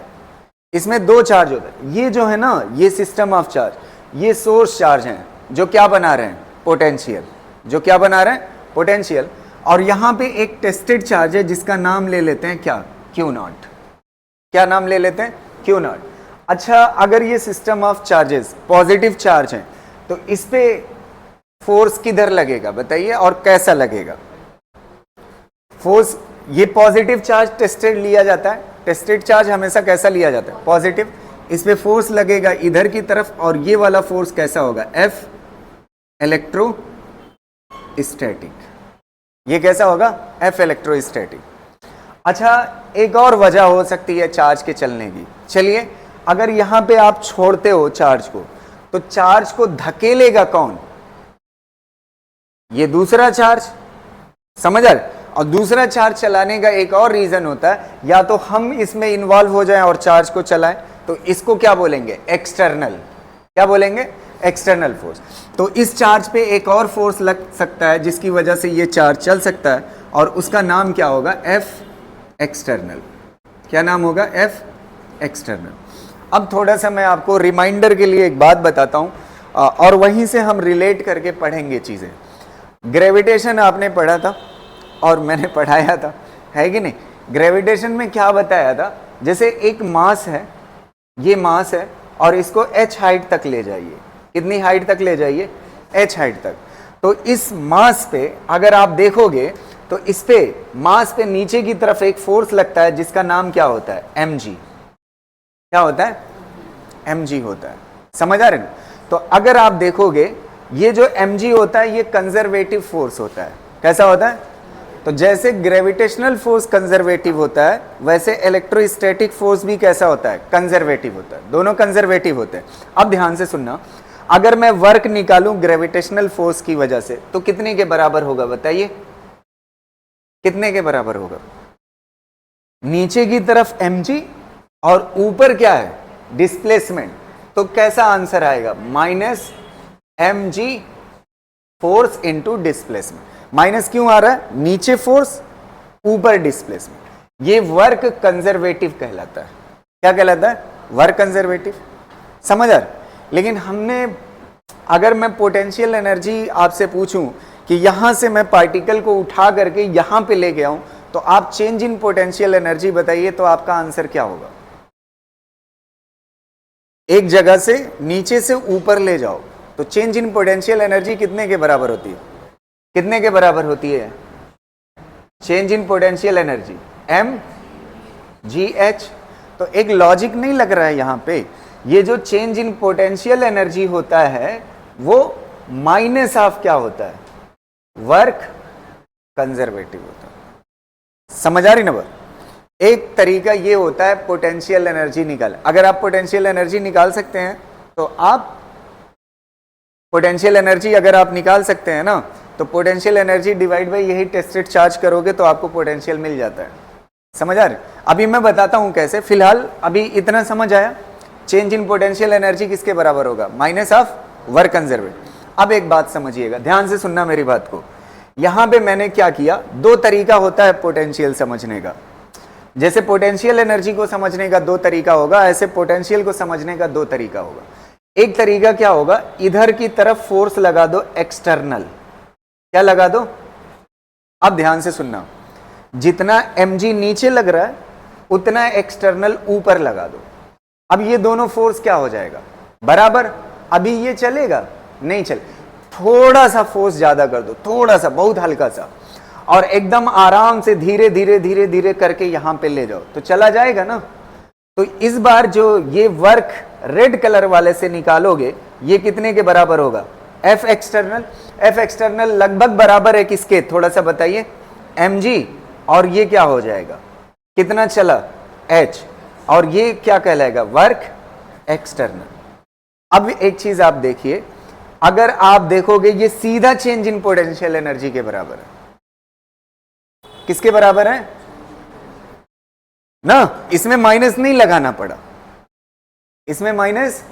इसमें दो चार्ज होता है, ये जो है ना, ये सिस्टम ऑफ चार्ज, ये सोर्स चार्ज हैं जो क्या बना रहे हैं, पोटेंशियल, जो क्या बना रहे हैं, पोटेंशियल। और यहां पे एक टेस्टेड चार्ज है जिसका नाम ले लेते हैं क्या, क्यू नॉट। क्या नाम ले लेते हैं, क्यू नॉट। अच्छा, अगर ये system of charges positive charge है तो इस पे फोर्स किधर लगेगा बताइए, और कैसा लगेगा फोर्स। ये पॉजिटिव चार्ज टेस्टेड लिया जाता है, टेस्टेड चार्ज हमेशा कैसा लिया जाता है, पॉजिटिव। इस पे फोर्स लगेगा इधर की तरफ, और ये वाला फोर्स कैसा होगा, एफ इलेक्ट्रोस्टैटिक। ये कैसा होगा, एफ इलेक्ट्रोस्टैटिक। अच्छा, एक और वजह हो सकती है चार्ज के चलने की। चलिए, अगर यहां पे आप छोड़ते हो चार्ज को, तो चार्ज को धकेलेगा कौन, ये दूसरा चार्ज, समझ आ रहा। और दूसरा चार्ज चलाने का एक और रीजन होता है, या तो हम इसमें इन्वॉल्व हो जाएं और चार्ज को चलाएं, तो इसको क्या बोलेंगे, एक्सटर्नल। क्या बोलेंगे, एक्सटर्नल फोर्स। तो इस चार्ज पे एक और फोर्स लग सकता है जिसकी वजह से ये चार्ज चल सकता है, और उसका नाम क्या होगा, एफ एक्सटर्नल। क्या नाम होगा, एफ एक्सटर्नल। अब थोड़ा सा मैं आपको रिमाइंडर के लिए एक बात बताता हूं, और वहीं से हम रिलेट करके पढ़ेंगे चीजें। ग्रेविटेशन आपने पढ़ा था और मैंने पढ़ाया था, है कि नहीं। ग्रेविटेशन में क्या बताया था, जैसे एक मास है, ये मास है, और इसको h हाइट तक ले जाइए। कितनी हाइट तक ले जाइए, h हाइट तक। तो इस मास पे अगर आप देखोगे तो इस पे मास पे नीचे की तरफ एक फोर्स लगता है जिसका नाम क्या होता है, mg। क्या होता है, mg होता है। समझ आ रहे हैं। तो अगर आप देखोगे, ये जो mg होता है ये कंजर्वेटिव फोर्स होता है। कैसा होता है, तो जैसे ग्रेविटेशनल फोर्स कंजर्वेटिव होता है, वैसे इलेक्ट्रोस्टैटिक फोर्स भी कैसा होता है, कंजर्वेटिव होता है। दोनों कंजर्वेटिव होते हैं। अब ध्यान से सुनना, अगर मैं वर्क निकालूं ग्रेविटेशनल फोर्स की वजह से, तो कितने के बराबर होगा बताइए, कितने के बराबर होगा, नीचे की तरफ mg और ऊपर क्या है, डिस्प्लेसमेंट। तो कैसा आंसर आएगा, minus mg force into displacement. Minus क्यों आ रहा है, नीचे फोर्स ऊपर डिस्प्लेसमेंट। ये वर्क कंजर्वेटिव कहलाता है। क्या कहलाता है, वर्क कंजर्वेटिव। समझ आ रहा। लेकिन हमने, अगर मैं पोटेंशियल एनर्जी आपसे पूछूं कि यहां से मैं पार्टिकल को उठा करके यहां पे ले गया हूं, तो आप चेंज इन पोटेंशियल एनर्जी बताइए, तो आपका आंसर क्या होगा। एक जगह से नीचे से ऊपर ले जाओ तो चेंज इन पोटेंशियल एनर्जी कितने के बराबर होती है, कितने के बराबर होती है, change in potential energy mgh। तो एक लॉजिक नहीं लग रहा है यहां पे। ये जो चेंज इन पोटेंशियल एनर्जी होता है वो माइनस ऑफ क्या होता है, वर्क कंजर्वेटिव होता है। समझ आ रही ना बात। एक तरीका ये होता है पोटेंशियल एनर्जी निकाल। अगर आप पोटेंशियल एनर्जी निकाल सकते हैं तो आप पोटेंशियल एनर्जी अगर आप निकाल सकते हैं ना, तो पोटेंशियल एनर्जी डिवाइड बाई यही टेस्टेड चार्ज करोगे तो आपको पोटेंशियल मिल जाता है। समझ आ रहे। अभी मैं बताता हूं कैसे। फिलहाल अभी इतना समझ आया, चेंज इन पोटेंशियल एनर्जी किसके बराबर होगा, माइनस ऑफ वर्क कंजर्वेटिव। अब एक बात समझिएगा, ध्यान से सुनना मेरी बात को। यहां पे मैंने क्या किया, दो तरीका होता है पोटेंशियल समझने का। जैसे पोटेंशियल एनर्जी को समझने का दो तरीका होगा, ऐसे पोटेंशियल को समझने का दो तरीका होगा। एक तरीका क्या होगा, इधर की तरफ फोर्स लगा दो एक्सटर्नल। क्या लगा दो, अब ध्यान से सुनना, जितना mg नीचे लग रहा है उतना एक्सटर्नल ऊपर लगा दो। अब ये दोनों फोर्स क्या हो जाएगा, बराबर। अभी ये चलेगा नहीं चले, थोड़ा सा फोर्स ज्यादा कर दो, थोड़ा सा, बहुत हल्का सा, और एकदम आराम से धीरे धीरे धीरे धीरे करके यहां पे ले जाओ तो चला जाएगा ना। तो इस बार जो ये वर्क रेड कलर वाले से निकालोगे, ये कितने के बराबर होगा, एफ एक्सटर्नल। एफ एक्सटर्नल लगभग बराबर है किसके, थोड़ा सा बताइए, mg, और ये क्या हो जाएगा, कितना चला, h, और ये क्या कहलाएगा, वर्क एक्सटर्नल। अब एक चीज आप देखिए, अगर आप देखोगे ये सीधा चेंज इन पोटेंशियल एनर्जी के बराबर है। किसके बराबर है ना, इसमें माइनस नहीं लगाना पड़ा, इसमें माइनस।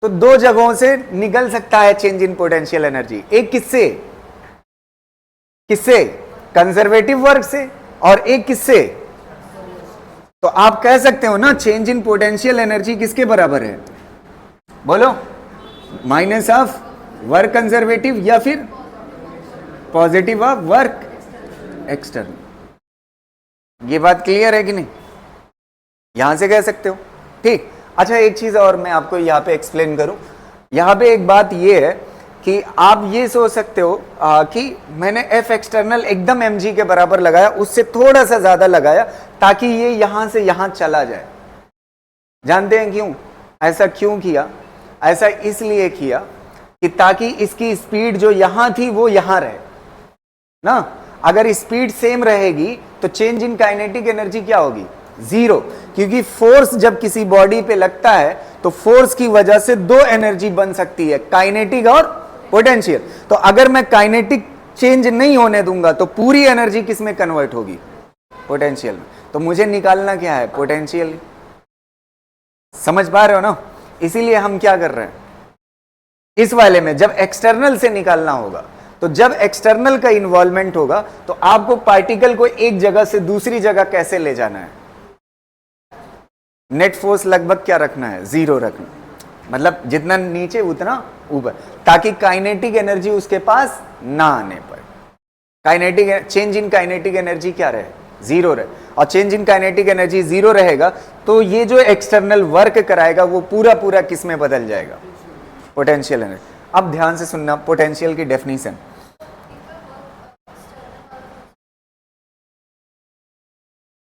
तो दो जगहों से निकल सकता है चेंज इन पोटेंशियल एनर्जी। एक किससे, किससे, कंजर्वेटिव वर्क से, और एक किससे? तो आप कह सकते हो ना चेंज इन पोटेंशियल एनर्जी किसके बराबर है? बोलो, माइनस ऑफ वर्क कंजर्वेटिव या फिर पॉजिटिव ऑफ वर्क एक्सटर्नल। ये बात क्लियर है कि नहीं? यहां से कह सकते हो, ठीक। अच्छा, एक चीज और मैं आपको यहां पे एक्सप्लेन करूं। यहां पे एक बात ये है कि आप ये सोच सकते हो कि मैंने एफ एक्सटर्नल एकदम mg के बराबर लगाया, उससे थोड़ा सा ज्यादा लगाया ताकि ये यहां से यहां चला जाए। जानते हैं क्यों? ऐसा क्यों किया? ऐसा इसलिए किया कि ताकि इसकी स्पीड जो यहां थी वो यहां रहे ना। अगर स्पीड सेम रहेगी तो चेंज इन काइनेटिक एनर्जी क्या होगी? जीरो, क्योंकि फोर्स जब किसी बॉडी पे लगता है तो फोर्स की वजह से दो एनर्जी बन सकती है, काइनेटिक और पोटेंशियल। तो अगर मैं काइनेटिक चेंज नहीं होने दूंगा तो पूरी एनर्जी किस में कन्वर्ट होगी? पोटेंशियल में। तो मुझे निकालना क्या है? पोटेंशियल। समझ पा रहे हो ना? इसीलिए हम क्या कर रहे हैं इस वाले में, जब एक्सटर्नल से निकालना होगा, तो जब एक्सटर्नल का इन्वॉल्वमेंट होगा तो आपको पार्टिकल को एक जगह से दूसरी जगह कैसे ले जाना है? नेट फोर्स लगभग क्या रखना है? जीरो रखना, मतलब जितना नीचे उतना ऊपर, ताकि काइनेटिक एनर्जी उसके पास ना आने पाए। Kinetic change in kinetic energy क्या रहे? जीरो रहे। और change in kinetic energy zero रहेगा तो ये जो एक्सटर्नल वर्क कराएगा वो पूरा पूरा किस में बदल जाएगा? Potential energy. अब ध्यान से सुनना पोटेंशियल की डेफिनेशन।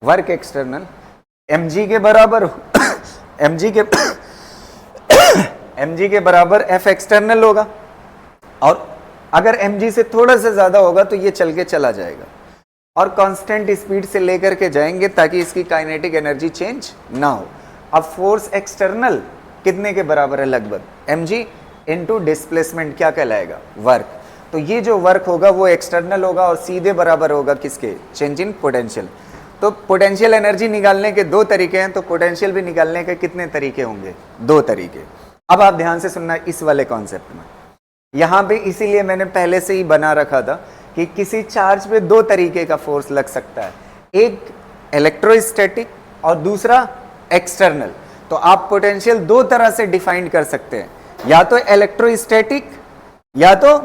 वर्क एक्सटर्नल mg के बराबर mg के mg के बराबर f एक्सटर्नल होगा, और अगर mg से थोड़ा सा ज्यादा होगा तो ये चल के चला जाएगा और कांस्टेंट स्पीड से लेकर के जाएंगे ताकि इसकी काइनेटिक एनर्जी चेंज ना हो। अब फोर्स एक्सटर्नल कितने के बराबर है? लगभग mg इनटू डिस्प्लेसमेंट क्या कहलाएगा? वर्क। तो ये जो वर्क होगा वो एक्सटर्नल होगा और सीधे बराबर होगा किसके? Change in potential. तो पोटेंशियल एनर्जी निकालने के दो तरीके हैं, तो पोटेंशियल भी निकालने के कितने तरीके होंगे? दो तरीके। अब आप ध्यान से सुनना इस वाले कॉन्सेप्ट में। यहां पे इसीलिए मैंने पहले से ही बना रखा था कि किसी चार्ज पे दो तरीके का फोर्स लग सकता है, एक इलेक्ट्रोस्टैटिक और दूसरा एक्सटर्नल। तो आप पोटेंशियल दो तरह से डिफाइन कर सकते हैं, या तो इलेक्ट्रोस्टैटिक या तो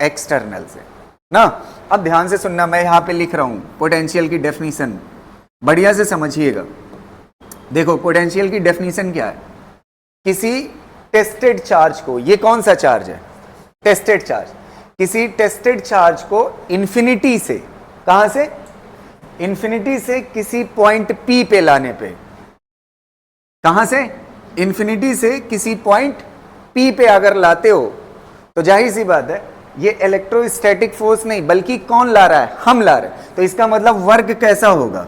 एक्सटर्नल से ना। अब ध्यान से सुनना, मैं यहां पे लिख रहा हूं पोटेंशियल की डेफिनेशन, बढ़िया से समझिएगा। देखो पोटेंशियल की डेफिनेशन क्या है? किसी टेस्टेड चार्ज को, ये कौन सा चार्ज है? Tested charge. किसी टेस्टेड चार्ज को इंफिनिटी से, कहां से? इंफिनिटी से किसी पॉइंट P पे लाने पे, कहां से? इंफिनिटी से किसी पॉइंट P पे अगर लाते हो तो जाहिर सी बात है ये इलेक्ट्रोस्टैटिक फोर्स नहीं बल्कि कौन ला रहा है? हम ला रहे हैं। तो इसका मतलब वर्क कैसा होगा?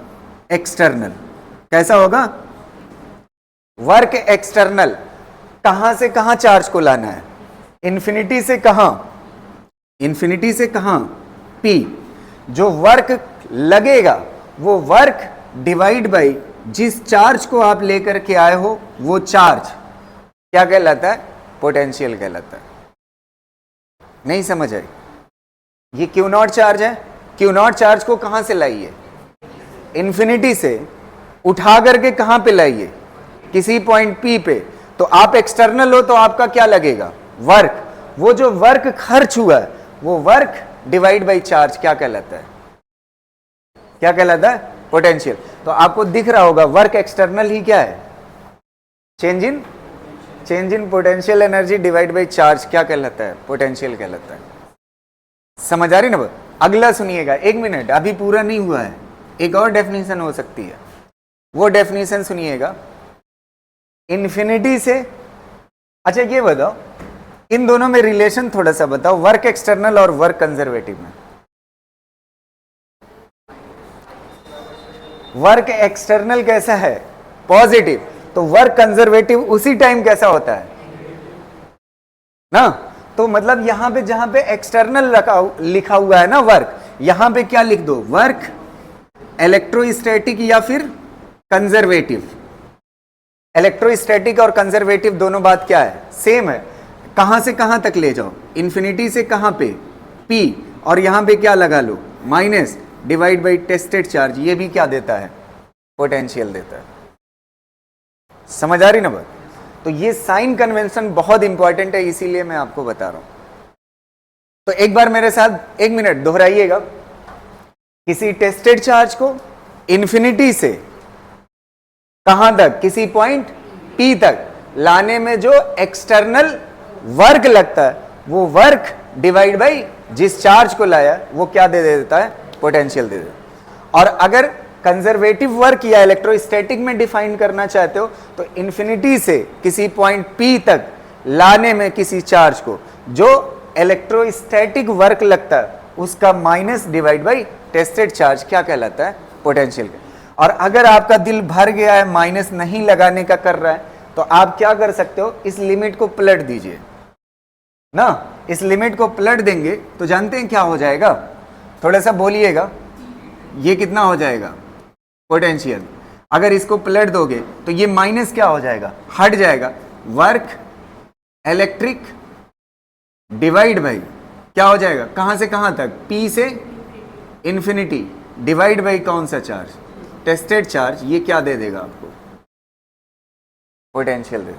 एक्सटर्नल। कैसा होगा? Work external. कहां से कहां चार्ज को लाना है? इंफिनिटी से कहां? इंफिनिटी से कहां? P। जो वर्क लगेगा वो वर्क डिवाइड बाई जिस चार्ज को आप लेकर के आए हो वो चार्ज क्या कहलाता है? पोटेंशियल कहलाता है। नहीं समझ आई? ये क्यू नॉट चार्ज है, क्यू नॉट चार्ज को कहां से लाइए? इंफिनिटी से उठा करके कहां पे लाइए? किसी पॉइंट P पे। तो आप एक्सटर्नल हो तो आपका क्या लगेगा? वर्क। वो जो वर्क खर्च हुआ है वो वर्क डिवाइड बाई चार्ज क्या कहलाता है? क्या कहलाता है? पोटेंशियल। तो आपको दिख रहा होगा वर्क एक्सटर्नल ही क्या है? Change in potential energy divide by charge क्या कहलाता है? पोटेंशियल कहलाता है। समझ आ रही ना? अगला सुनिएगा, एक मिनट, अभी पूरा नहीं हुआ है, एक और डेफिनेशन हो सकती है, वो डेफिनेशन सुनिएगा। इंफिनिटी से, अच्छा ये बताओ इन दोनों में रिलेशन थोड़ा सा बताओ, वर्क एक्सटर्नल और वर्क कंजर्वेटिव में। वर्क एक्सटर्नल कैसा है? पॉजिटिव। तो वर्क कंजर्वेटिव उसी टाइम कैसा होता है ना? तो मतलब यहां पे जहां पे एक्सटर्नल लिखा हुआ है ना वर्क, यहां पे क्या लिख दो? वर्क इलेक्ट्रोस्टैटिक या फिर कंजर्वेटिव। इलेक्ट्रोस्टैटिक और कंजर्वेटिव दोनों बात क्या है? सेम है। कहां से कहां तक ले जाओ? इंफिनिटी से कहां पे? P। और यहां पे क्या लगा लो? Minus. Divide by tested charge, ये भी क्या देता है? पोटेंशियल देता है। समझ आ रही ना बात? तो ये साइन कन्वेंशन बहुत इंपॉर्टेंट है, इसीलिए मैं आपको बता रहा हूं। तो एक बार मेरे साथ 1 मिनट दोहराइएगा। किसी टेस्टेड चार्ज को इंफिनिटी से कहां तक, किसी पॉइंट P तक लाने में जो एक्सटर्नल वर्क लगता है, वो वर्क डिवाइड बाई जिस चार्ज को लाया वो क्या दे देता है? पोटेंशियल दे देता है। और अगर कंजर्वेटिव वर्क या इलेक्ट्रोस्टैटिक में डिफाइन करना चाहते हो तो इंफिनिटी से किसी पॉइंट P तक लाने में किसी चार्ज को जो इलेक्ट्रोस्टैटिक वर्क लगता है उसका minus divide by tested charge क्या कहलाता है? पोटेंशियल। और अगर आपका दिल भर गया है, माइनस नहीं लगाने का कर रहा है, तो आप क्या कर सकते हो? इस लिमिट को पलट दीजिए ना। इस लिमिट को पलट देंगे तो जानते हैं क्या हो जाएगा? थोड़ा सा बोलिएगा, ये कितना हो जाएगा? पोटेंशियल। अगर इसको पलट दोगे तो ये माइनस क्या हो जाएगा? हट जाएगा। वर्क इलेक्ट्रिक डिवाइड बाई क्या हो जाएगा? कहां से कहां तक? P से इंफिनिटी डिवाइड बाई कौन सा चार्ज? Tested charge. ये क्या दे देगा आपको? पोटेंशियल दे।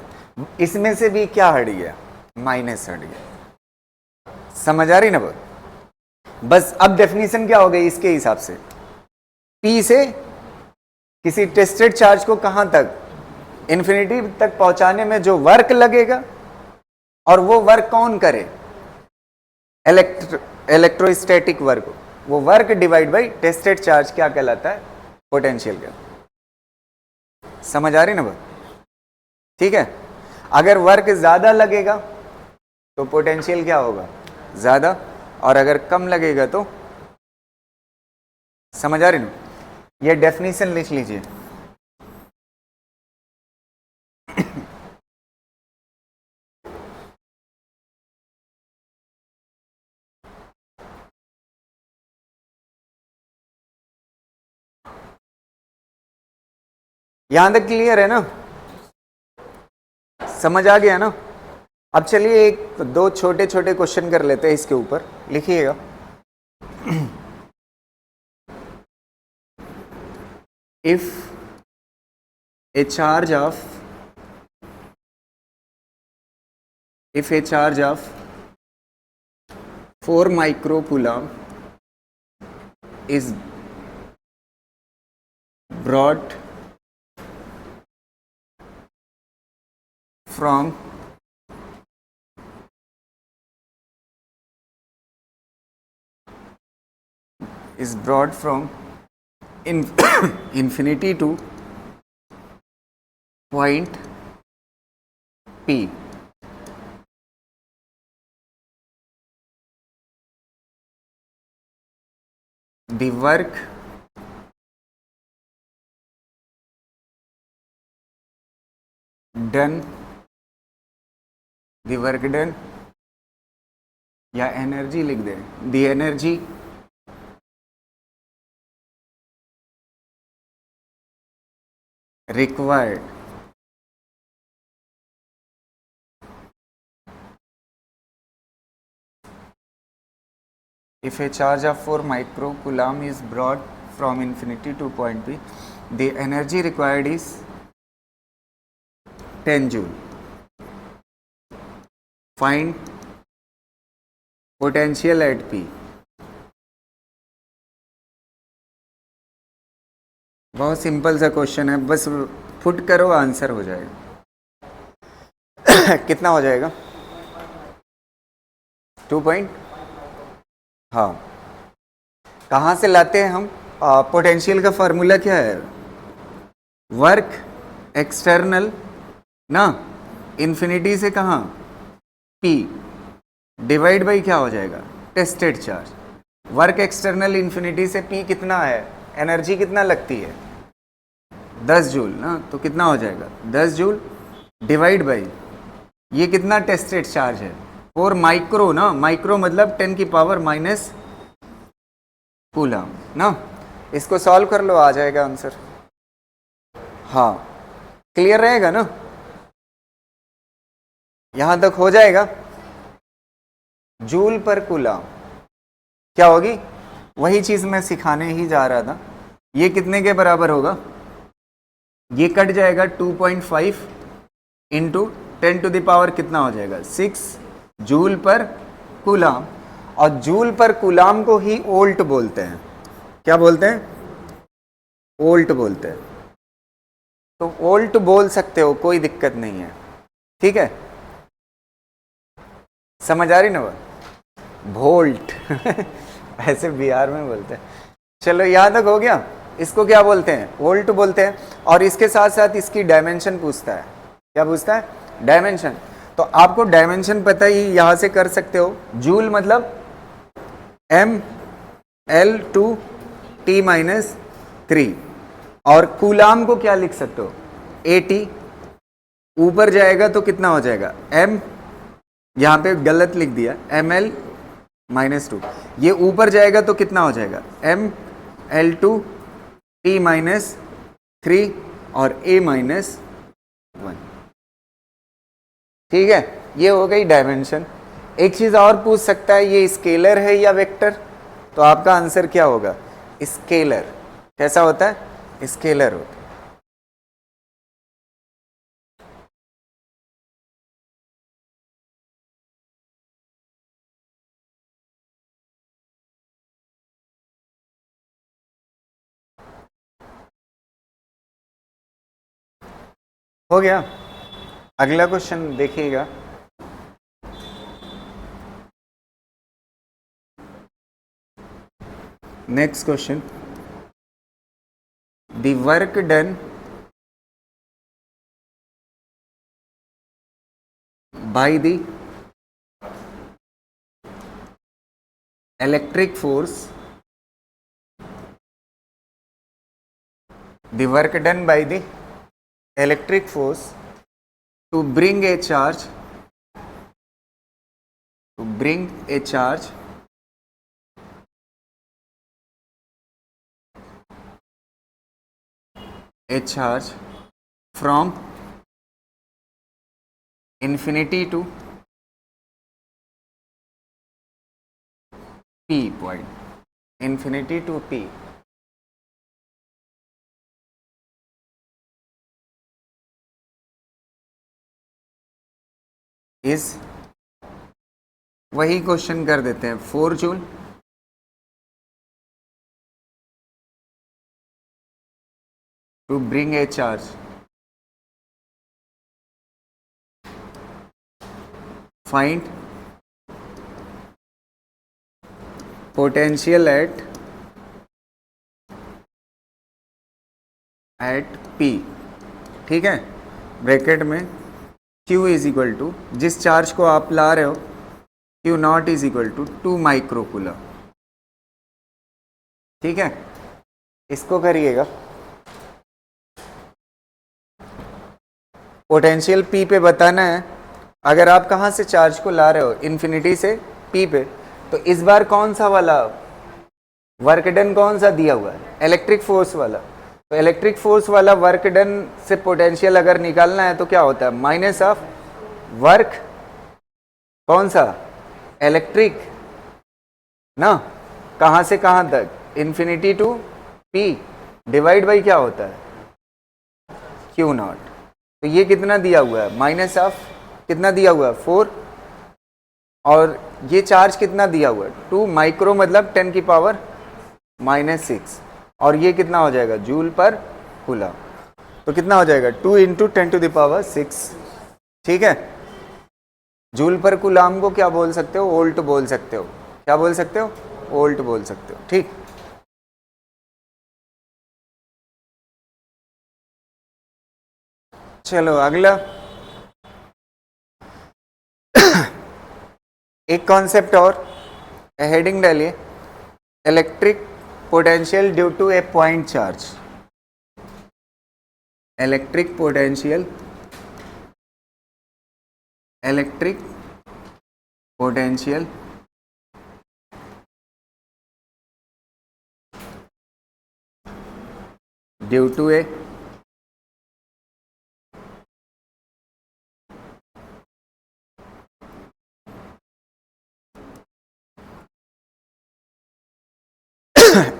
इसमें से भी क्या हट गया? माइनस हट गया। समझ आ रही ना बात? बस अब डेफिनेशन क्या हो गई इसके हिसाब से? P से किसी टेस्टेड चार्ज को कहां तक? इंफिनिटी तक पहुंचाने में जो वर्क लगेगा, और वो वर्क कौन करे? Electrostatic work. वो work divide by tested charge क्या कहलाता है? पोटेंशियल का। समझ आ रही ना बात? ठीक है। अगर वर्क ज्यादा लगेगा तो पोटेंशियल क्या होगा? ज्यादा। और अगर कम लगेगा तो? समझ आ रही ना? ये डेफिनेशन लिख लीजिए। यहां तक क्लियर है ना? समझ आ गया ना? अब चलिए एक दो छोटे छोटे क्वेश्चन कर लेते हैं इसके ऊपर। लिखिएगा। If A charge of 4 microcoulomb is brought from infinity to point P. The work done या एनर्जी लिख दें, the energy required if a charge of 4 microcoulomb is brought from infinity to point P, the energy required is 10 joule. Find potential at P. बहुत simple सा question है, बस put करो answer हो जाएगा। कितना हो जाएगा? 2 पॉइंट। हाँ, कहाँ से लाते हैं हम? पोटेंशियल का फॉर्मूला क्या है? वर्क एक्सटर्नल ना, इन्फिनिटी से कहाँ? P डिवाइड बाई क्या हो जाएगा? Tested charge. Work external infinity से P कितना है? एनर्जी कितना लगती है? 10 जूल ना, तो कितना हो जाएगा? 10 जूल डिवाइड बाई ये कितना टेस्टेड चार्ज है? 4 माइक्रो ना, माइक्रो मतलब 10 की पावर माइनस कूलम ना। इसको सॉल्व कर लो, आ जाएगा आंसर। हाँ, क्लियर रहेगा ना? यहां तक हो जाएगा। जूल पर कूलम क्या होगी? वही चीज मैं सिखाने ही जा रहा था। ये कितने के बराबर होगा? ये कट जाएगा 2.5 इंटू 10 टू द पावर कितना हो जाएगा 6 जूल पर कूलाम। और जूल पर कूलाम को ही वोल्ट बोलते हैं। क्या बोलते हैं? वोल्ट बोलते हैं। तो वोल्ट बोल सकते हो, कोई दिक्कत नहीं है, ठीक है। समझ आ रही ना वो? वोल्ट ऐसे बिहार में बोलते हैं। चलो यहाँ तक हो गया। इसको क्या बोलते हैं? वोल्ट बोलते हैं। और इसके साथ साथ इसकी डायमेंशन पूछता है। क्या पूछता है? डायमेंशन। तो आपको डायमेंशन पता ही, यहां से कर सकते हो। जूल मतलब mL/T-3। और कूलाम को क्या लिख सकते हो? AT। ऊपर जाएगा तो कितना हो जाएगा? m, यहां पे गलत लिख दिया, mL-2। ये ऊपर जाएगा तो कितना हो जाएगा? mL/T-3 और A-1। ठीक है, ये हो गई डायमेंशन। एक चीज और पूछ सकता है, ये स्केलर है या वेक्टर? तो आपका आंसर क्या होगा? स्केलर। कैसा होता है? स्केलर होता है। हो गया। अगला क्वेश्चन देखिएगा। Next question, the work done by the electric force, the work done by the electric force to bring a charge, to bring a charge from infinity to P point, infinity to P, is, वही question कर देते हैं, 4 joule to bring a charge, find potential at P। ठीक है, bracket में Q is equal to, जिस charge को आप ला रहे हो, Q naught is equal to 2 microcoulomb. ठीक है, इसको करिएगा। पोटेंशियल P पे बताना है। अगर आप कहाँ से चार्ज को ला रहे हो? इन्फिनिटी से P पे, तो इस बार कौन सा वाला वर्क डन कौन सा दिया हुआ है? इलेक्ट्रिक फोर्स वाला। तो इलेक्ट्रिक फोर्स वाला वर्क डन से पोटेंशियल अगर निकालना है तो क्या होता है? माइनस ऑफ वर्क, कौन सा? इलेक्ट्रिक ना, कहां से कहां तक? Infinity to P, divide by क्या होता है? Q naught. तो ये कितना दिया हुआ है? माइनस ऑफ कितना दिया हुआ है? 4। और ये चार्ज कितना दिया हुआ है? 2 माइक्रो मतलब 10⁻⁻⁶। और ये कितना हो जाएगा? जूल पर कूलम। तो कितना हो जाएगा? 2 इंटू 10⁻⁶। ठीक है, जूल पर कूलम को क्या बोल सकते हो? वोल्ट बोल सकते हो। क्या बोल सकते हो? वोल्ट बोल सकते हो। ठीक, चलो अगला एक कॉन्सेप्ट और, हेडिंग डालिए, electric potential due to a point charge. Electric potential, electric potential due to a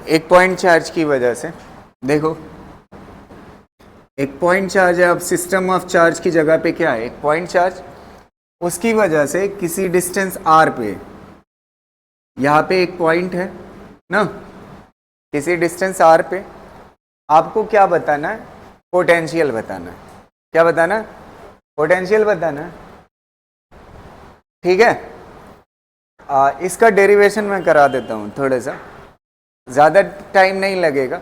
एक पॉइंट चार्ज की वजह से, देखो एक पॉइंट चार्ज है, अब सिस्टम ऑफ चार्ज की जगह पे क्या है, एक पॉइंट चार्ज, उसकी वजह से किसी डिस्टेंस r पे, यहाँ पे एक पॉइंट है ना, किसी डिस्टेंस r पे आपको क्या बताना है, पोटेंशियल बताना है। क्या बताना है? पोटेंशियल बताना है। ठीक है, इसका डेरिवेशन मैं करा देता हूँ, थोड़ा सा ज़्यादा टाइम नहीं लगेगा,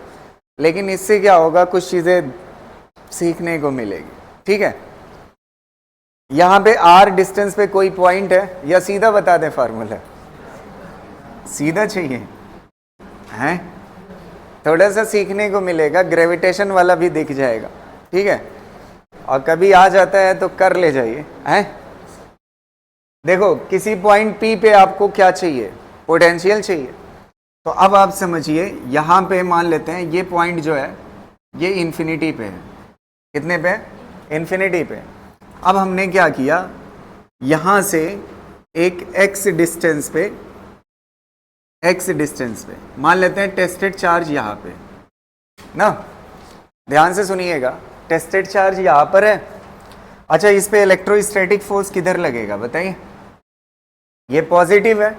लेकिन इससे क्या होगा, कुछ चीज़ें सीखने को मिलेगी। ठीक है, यहाँ पे r डिस्टेंस पे कोई पॉइंट है, या सीधा बता दें फार्मूला, सीधा चाहिए हैं, थोड़ा सा सीखने को मिलेगा, ग्रेविटेशन वाला भी दिख जाएगा। ठीक है, और कभी आ जाता है तो कर ले जाइए हैं। देखो किसी पॉइंट P पे आपको क्या चाहिए, पोटेंशियल चाहिए। तो अब आप समझिए, यहाँ पे मान लेते हैं ये पॉइंट जो है ये इन्फिनिटी पे है। कितने पे? इन्फिनिटी पे। अब हमने क्या किया, यहाँ से एक x डिस्टेंस पे मान लेते हैं टेस्टेड चार्ज यहाँ पे ना, ध्यान से सुनिएगा, टेस्टेड चार्ज यहाँ पर है। अच्छा, इस पे इलेक्ट्रोस्टैटिक फोर्स किधर लगेगा बताइए? ये पॉजिटिव है,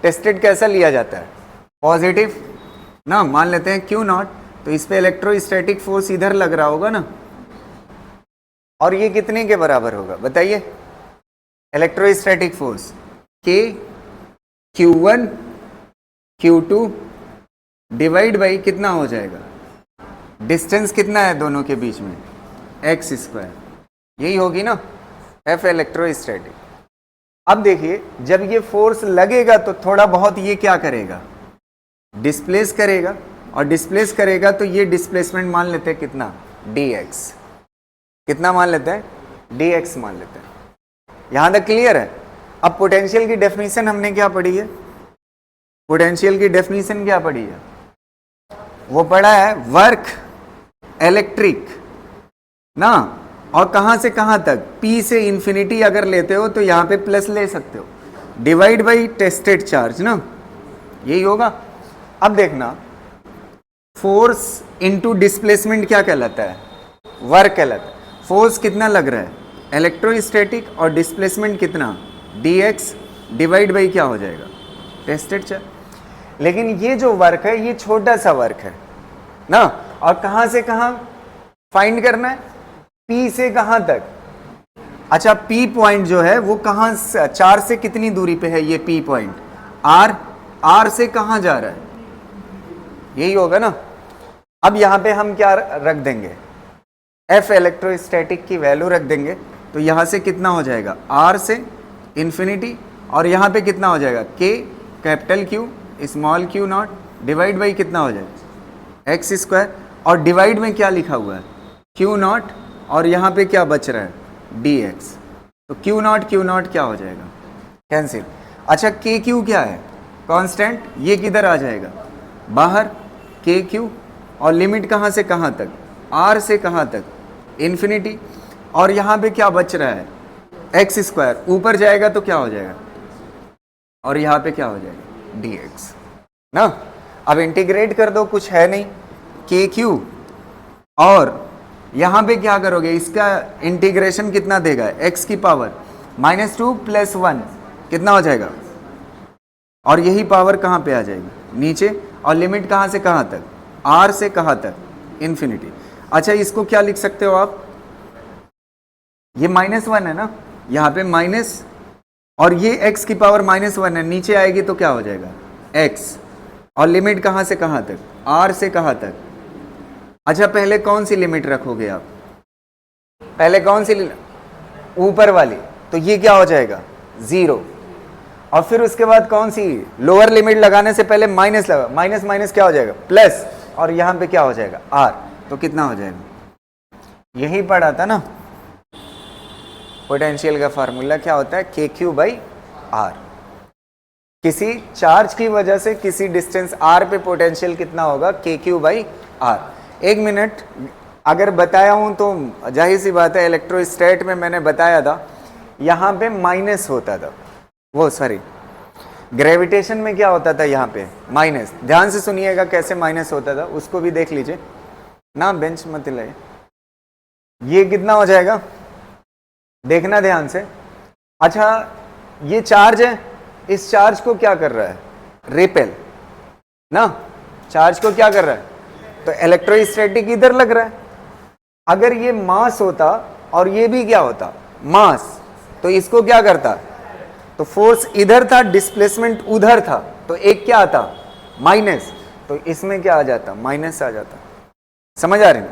टेस्टेड कैसा लिया जाता है? पॉजिटिव ना, मान लेते हैं Q0, तो इस पे इलेक्ट्रोस्टैटिक फोर्स इधर लग रहा होगा ना, और ये कितने के बराबर होगा बताइए? Electrostatic force K Q1 Q2 divide by कितना हो जाएगा, डिस्टेंस कितना है दोनों के बीच में, x², यही होगी ना F इलेक्ट्रोस्टैटिक। अब देखिए, जब ये फोर्स लगेगा तो थोड़ा बहुत ये क्या करेगा, डिस्प्लेस करेगा, और डिस्प्लेस करेगा तो ये डिस्प्लेसमेंट मान लेते हैं कितना, dx। कितना मान लेते हैं? dx मान लेते हैं। यहां तक क्लियर है? अब पोटेंशियल की डेफिनेशन हमने क्या पढ़ी है, पोटेंशियल की डेफिनेशन क्या पढ़ी है? वो पढ़ा है वर्क इलेक्ट्रिक ना, और कहां से कहां तक, P से इंफिनिटी अगर लेते हो तो यहां पे प्लस ले सकते हो, डिवाइड बाई टेस्टेड चार्ज ना, यही होगा। अब देखना, फोर्स इनटू डिस्प्लेसमेंट क्या कहलाता है, वर्क कहलाता है। फोर्स कितना लग रहा है, इलेक्ट्रोस्टैटिक, और डिस्प्लेसमेंट कितना, dx डिवाइड बाई क्या हो जाएगा, टेस्टेड चार्ज। लेकिन ये जो वर्क है ये छोटा सा वर्क है ना, और कहां से कहां फाइंड करना है, P से कहां तक। अच्छा, P पॉइंट जो है वो कहां से, 4 से कितनी दूरी पे है ये P पॉइंट, R से कहां जा रहा है, यही होगा ना। अब यहां पे हम क्या रख देंगे, F इलेक्ट्रोस्टैटिक की वैल्यू रख देंगे, तो यहां से कितना हो जाएगा, R से इंफिनिटी, और यहां पे कितना हो जाएगा, K capital Q small Q0 divide by कितना हो जाएगा, x², और डिवाइड में क्या लिखा हुआ है, Q0, और यहाँ पे क्या बच रहा है, dx। तो Q0 क्या हो जाएगा, कैंसिल। अच्छा, KQ क्या है, कांस्टेंट, ये किधर आ जाएगा, बाहर, KQ, और लिमिट कहाँ से कहाँ तक, R से कहाँ तक, इन्फिनिटी, और यहाँ पे क्या बच रहा है, x², ऊपर जाएगा तो क्या हो जाएगा, और यहाँ पे क्या हो जाएगा, dx ना। अब इंटीग्रेट कर दो, कुछ है नहीं, KQ, और यहां पे क्या करोगे, इसका इंटीग्रेशन कितना देगा, x की पावर -2 + 1 कितना हो जाएगा, और यही पावर कहां पे आ जाएगी, नीचे, और लिमिट कहां से कहां तक, R से कहां तक, इन्फिनिटी। अच्छा, इसको क्या लिख सकते हो आप, ये -1 है ना, यहाँ पे माइनस, और ये x की पावर -1 है, नीचे आएगी तो क्या हो जाएगा, x, और लिमिट कहां से कहां तक, R से कहां तक। अच्छा, पहले कौन सी लिमिट रखोगे आप, पहले कौन सी, ऊपर वाली, तो ये क्या हो जाएगा, 0, और फिर उसके बाद कौन सी, लोअर लिमिट लगाने से पहले माइनस लगा, माइनस माइनस क्या हो जाएगा, प्लस, और यहां पे क्या हो जाएगा, R, तो कितना हो जाएगा, यही पढ़ा था ना, पोटेंशियल का फार्मूला क्या होता है, KQ/R। किसी चार्ज की वजह से किसी डिस्टेंस R पे पोटेंशियल कितना होगा, KQ/R। एक मिनट, अगर बताया हूं तो जाहिर सी बात है, इलेक्ट्रोस्टैट में मैंने बताया था यहाँ पे माइनस होता था, वो सॉरी, ग्रेविटेशन में क्या होता था यहाँ पे माइनस, ध्यान से सुनिएगा कैसे माइनस होता था, उसको भी देख लीजिए ना, बेंच मत ले। ये कितना हो जाएगा, देखना ध्यान से। अच्छा ये चार्ज है, इस चार्ज को क्या कर रहा है, रिपेल ना, चार्ज को क्या कर रहा है, तो इलेक्ट्रोस्टैटिक इधर लग रहा है। अगर ये मास होता और ये भी क्या होता मास, तो इसको क्या करता, तो फोर्स इधर था, डिस्प्लेसमेंट उधर था, तो एक क्या आता माइनस, तो इसमें क्या आ जाता माइनस आ जाता। समझ आ रही है।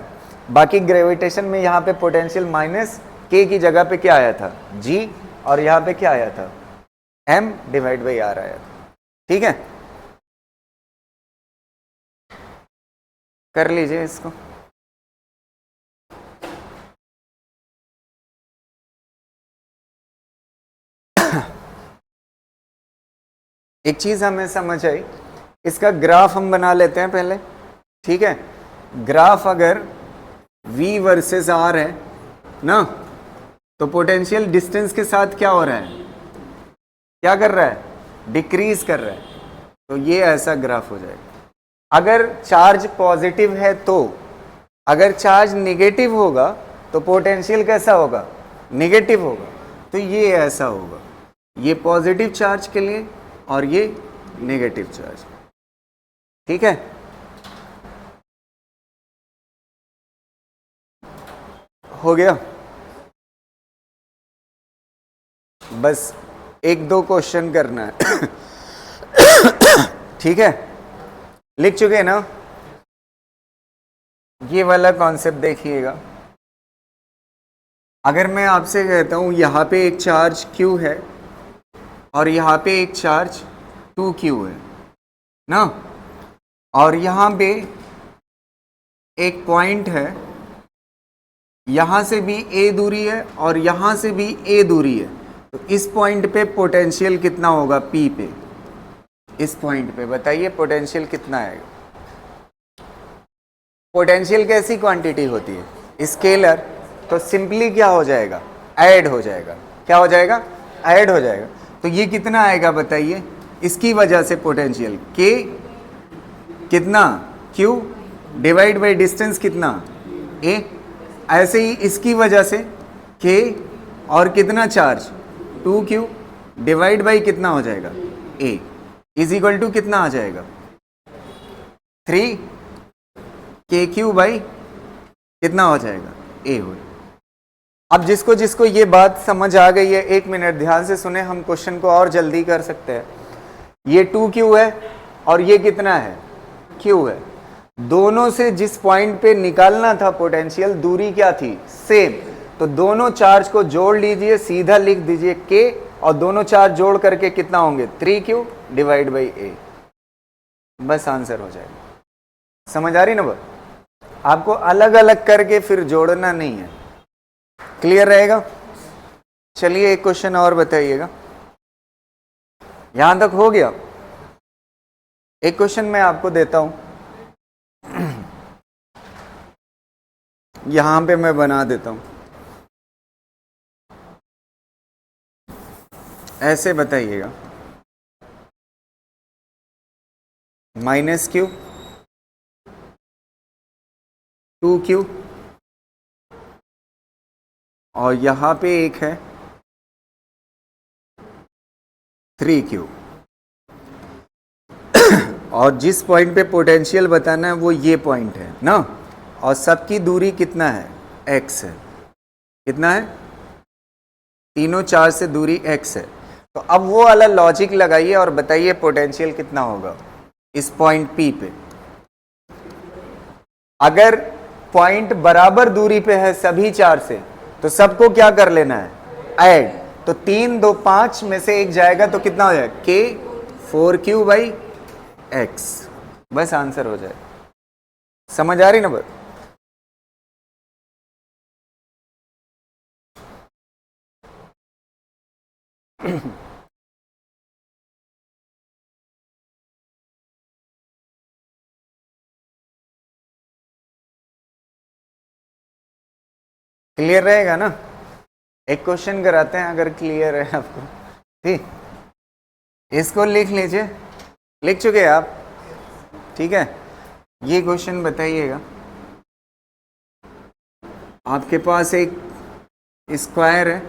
बाकी ग्रेविटेशन में यहाँ पे पोटेंशियल माइनस के की जगह पे क्या आया था जी, और यहाँ पे क्या आया था एम डिवाइड बाई आर आया था। ठीक है, कर लीजिए इसको। एक चीज हमें समझ आई, इसका ग्राफ हम बना लेते हैं पहले। ठीक है, ग्राफ अगर v वर्सेस r है ना, तो पोटेंशियल डिस्टेंस के साथ क्या हो रहा है, क्या कर रहा है, डिक्रीज कर रहा है, तो ये ऐसा ग्राफ हो जाएगा। अगर चार्ज पॉजिटिव है तो, अगर चार्ज निगेटिव होगा तो पोटेंशियल कैसा होगा, निगेटिव होगा, तो ये ऐसा होगा, ये पॉजिटिव चार्ज के लिए और ये नेगेटिव चार्ज। ठीक है, हो गया। बस एक दो क्वेश्चन करना है। ठीक है, लिख चुके हैं ना, ये वाला कॉन्सेप्ट देखिएगा। अगर मैं आपसे कहता हूं यहां पे एक चार्ज Q है और यहाँ पे एक चार्ज 2Q है ना, और यहाँ पे एक पॉइंट है, यहाँ से भी A दूरी है और यहाँ से भी A दूरी है, तो इस पॉइंट पे पोटेंशियल कितना होगा P पे, इस पॉइंट पे बताइए पोटेंशियल कितना आएगा। पोटेंशियल कैसी क्वांटिटी होती है, स्केलर, तो सिंपली क्या हो जाएगा, ऐड हो जाएगा। क्या हो जाएगा, ऐड हो जाएगा। तो ये कितना आएगा बताइए, इसकी वजह से पोटेंशियल K कितना Q डिवाइड बाई डिस्टेंस कितना A। ऐसे ही इसकी वजह से K और कितना चार्ज 2Q डिवाइड बाई कितना हो जाएगा A इज इक्वल टू कितना आ जाएगा 3KQ बाई कितना हो जाएगा A हो। अब जिसको जिसको ये बात समझ आ गई है, एक मिनट ध्यान से सुने, हम क्वेश्चन को और जल्दी कर सकते हैं। ये 2Q है और ये कितना है Q है, दोनों से जिस पॉइंट पे निकालना था पोटेंशियल, दूरी क्या थी सेम, तो दोनों चार्ज को जोड़ लीजिए, सीधा लिख दीजिए K, और दोनों चार्ज जोड़ करके कितना होंगे 3Q डिवाइड बाई A, बस आंसर हो जाएगा। समझ आ रही ना बात, आपको अलग अलग करके फिर जोड़ना नहीं है, क्लियर रहेगा। चलिए एक क्वेश्चन और बताइएगा, यहां तक हो गया। एक क्वेश्चन मैं आपको देता हूं, यहां पे मैं बना देता हूं, ऐसे बताइएगा, -Q 2Q और यहां पे एक है 3Q, और जिस पॉइंट पे पोटेंशियल बताना है वो ये पॉइंट है ना, और सबकी दूरी कितना है x है, कितना है, तीनों चार्ज से दूरी x है। तो अब वो वाला लॉजिक लगाइए और बताइए पोटेंशियल कितना होगा इस पॉइंट P पे। अगर पॉइंट बराबर दूरी पे है सभी चार्ज से, तो सबको क्या कर लेना है ऐड, तो 3 2 5 में से एक जाएगा तो कितना हो जाएगा K 4Q बाई X, बस आंसर हो जाए। समझ आ रही ना बात, क्लियर रहेगा ना। एक क्वेश्चन कराते हैं अगर क्लियर है आपको, ठीक। इसको लिख लीजिए, लिख चुके हैं आप, ठीक है। ये क्वेश्चन बताइएगा, आपके पास एक स्क्वायर है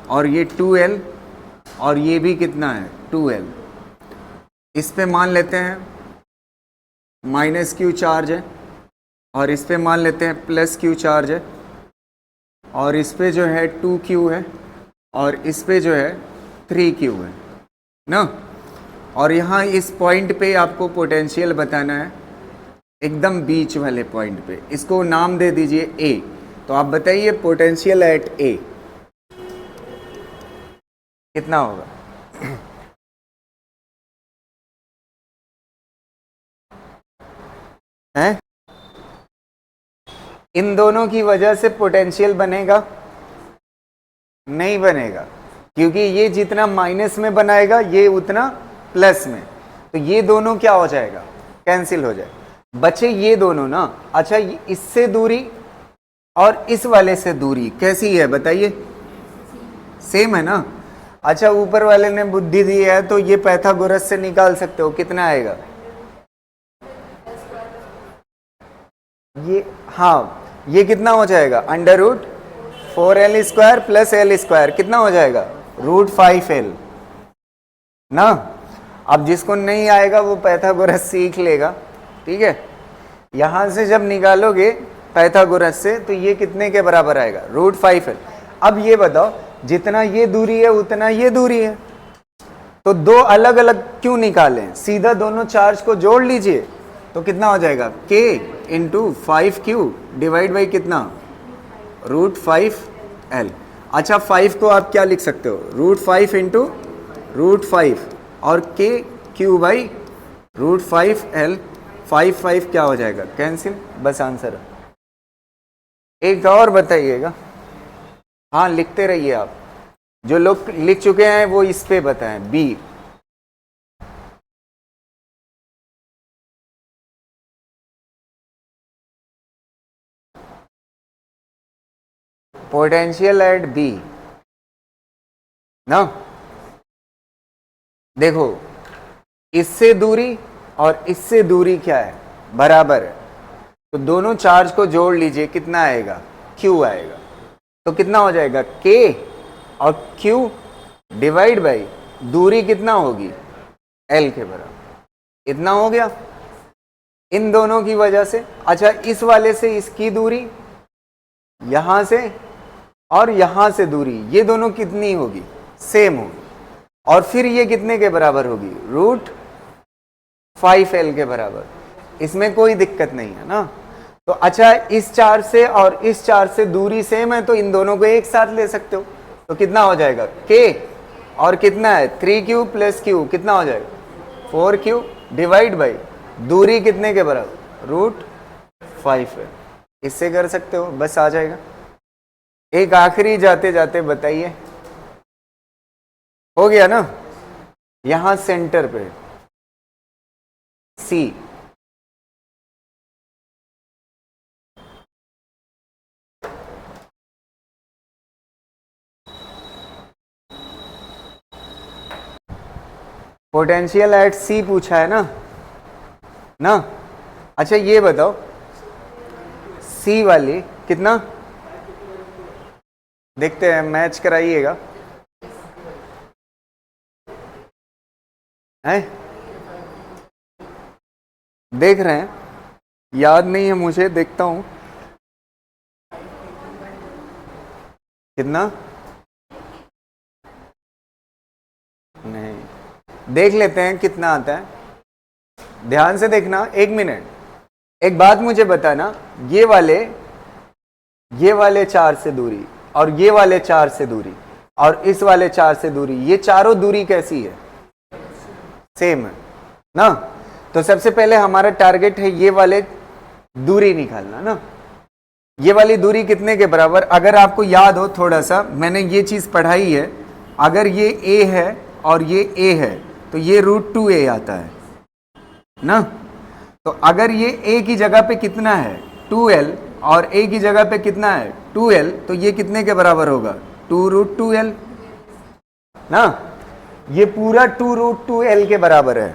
और ये 2l और ये भी कितना है 2l। इस पे मान लेते हैं -q चार्ज है और इस पे मान लेते हैं +q चार्ज है और इस पे जो है 2q है और इस पे जो है 3q है ना। और यहाँ इस पॉइंट पे आपको पोटेंशियल बताना है, एकदम बीच वाले पॉइंट पे। इसको नाम दे दीजिए A। तो आप बताइए पोटेंशियल एट A कितना होगा? हैं? इन दोनों की वजह से पोटेंशियल बनेगा? नहीं बनेगा, क्योंकि ये जितना माइनस में बनाएगा ये उतना प्लस में, तो ये दोनों क्या हो जाएगा? कैंसिल हो जाएगा। बचे ये दोनों ना। अच्छा, इससे दूरी और इस वाले से दूरी कैसी है बताइए? सेम है ना। अच्छा, ऊपर वाले ने बुद्धि दी है तो ये पाइथागोरस से निकाल सकते हो, कितना आएगा ये? हाँ, ये कितना हो जाएगा? √4l² + l² कितना हो जाएगा? √5l ना। अब जिसको नहीं आएगा वो पाइथागोरस सीख लेगा, ठीक है। यहां से जब निकालोगे पाइथागोरस से तो ये कितने के बराबर आएगा? √5l। अब ये बताओ, जितना ये दूरी है उतना ये दूरी है, तो दो अलग अलग क्यों निकालें? सीधा दोनों चार्ज को जोड़ लीजिए तो कितना हो जाएगा? k × 5q डिवाइड बाई कितना? √5l। अच्छा, 5 को आप क्या लिख सकते हो? √5 × √5 और k q बाई √5l। 5 क्या हो जाएगा? कैंसिल, बस आंसर। एक और बताइएगा। हाँ, लिखते रहिए आप, जो लोग लिख चुके हैं वो इस पे बताएं। B पोटेंशियल एट B ना। देखो, इससे दूरी और इससे दूरी क्या है? बराबर है, तो दोनों चार्ज को जोड़ लीजिए, कितना आएगा? Q आएगा। तो कितना हो जाएगा? K और Q डिवाइड बाई दूरी कितना होगी? L के बराबर। इतना हो गया इन दोनों की वजह से। अच्छा, इस वाले से इसकी दूरी, यहां से और यहां से दूरी, ये दोनों कितनी होगी? सेम होगी। और फिर ये कितने के बराबर होगी? √5l के बराबर। इसमें कोई दिक्कत नहीं है ना। तो अच्छा, इस चार्ज से और इस चार्ज से दूरी सेम है तो इन दोनों को एक साथ ले सकते हो, तो कितना हो जाएगा? k और कितना है? 3q + q कितना हो जाएगा? 4q डिवाइड बाई दूरी कितने के बराबर? √5 है। इससे कर सकते हो, बस आ जाएगा। एक आखिरी जाते जाते बताइए, हो गया ना? यहां सेंटर पे C, पोटेंशियल एट C पूछा है ना। अच्छा, ये बताओ C वाली कितना? देखते हैं, मैच कराइएगा। है, देख रहे हैं? याद नहीं है मुझे, देखता हूं कितना। नहीं, देख लेते हैं कितना आता है। ध्यान से देखना, 1 मिनट। एक बात मुझे बताना, ये वाले चार से दूरी और ये वाले चार से दूरी और इस वाले चार से दूरी, ये चारों दूरी कैसी है? सेम है ना। तो सबसे पहले हमारा टारगेट है ये वाले दूरी निकालना ना। ये वाली दूरी कितने के बराबर? अगर आपको याद हो थोड़ा सा, मैंने ये चीज पढ़ाई है। अगर ये A है और ये A है तो ये √2a आता है ना। तो अगर ये A की जगह पे कितना है? 2l और A की जगह पे कितना है? 2l, तो ये कितने के बराबर होगा? 2√2l ना, ये पूरा 2√2L के बराबर है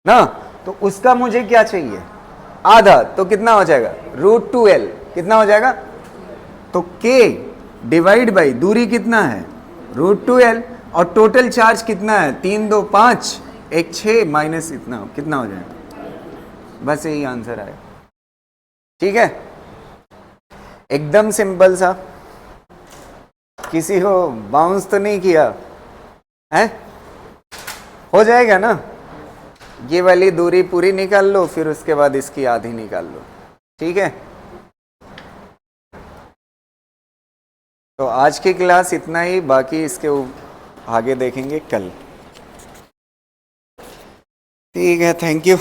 ना, तो उसका मुझे क्या चाहिए, आधा, तो कितना हो जाएगा √2L, कितना हो जाएगा, तो K डिवाइड बाई दूरी कितना है √2L, और टोटल चार्ज कितना है 3 2 5 1 6 माइनस इतना कितना हो जाएगा, बस यही आंसर आएगा। ठीक है, एकदम सिंपल सा, किसी को बाउंस तो नहीं किया है, हो जाएगा ना। ये वाली दूरी पूरी निकाल लो, फिर उसके बाद इसकी आधी निकाल लो। ठीक है, तो आज की क्लास इतना ही, बाकी इसके आगे देखेंगे कल। ठीक है, थैंक यू।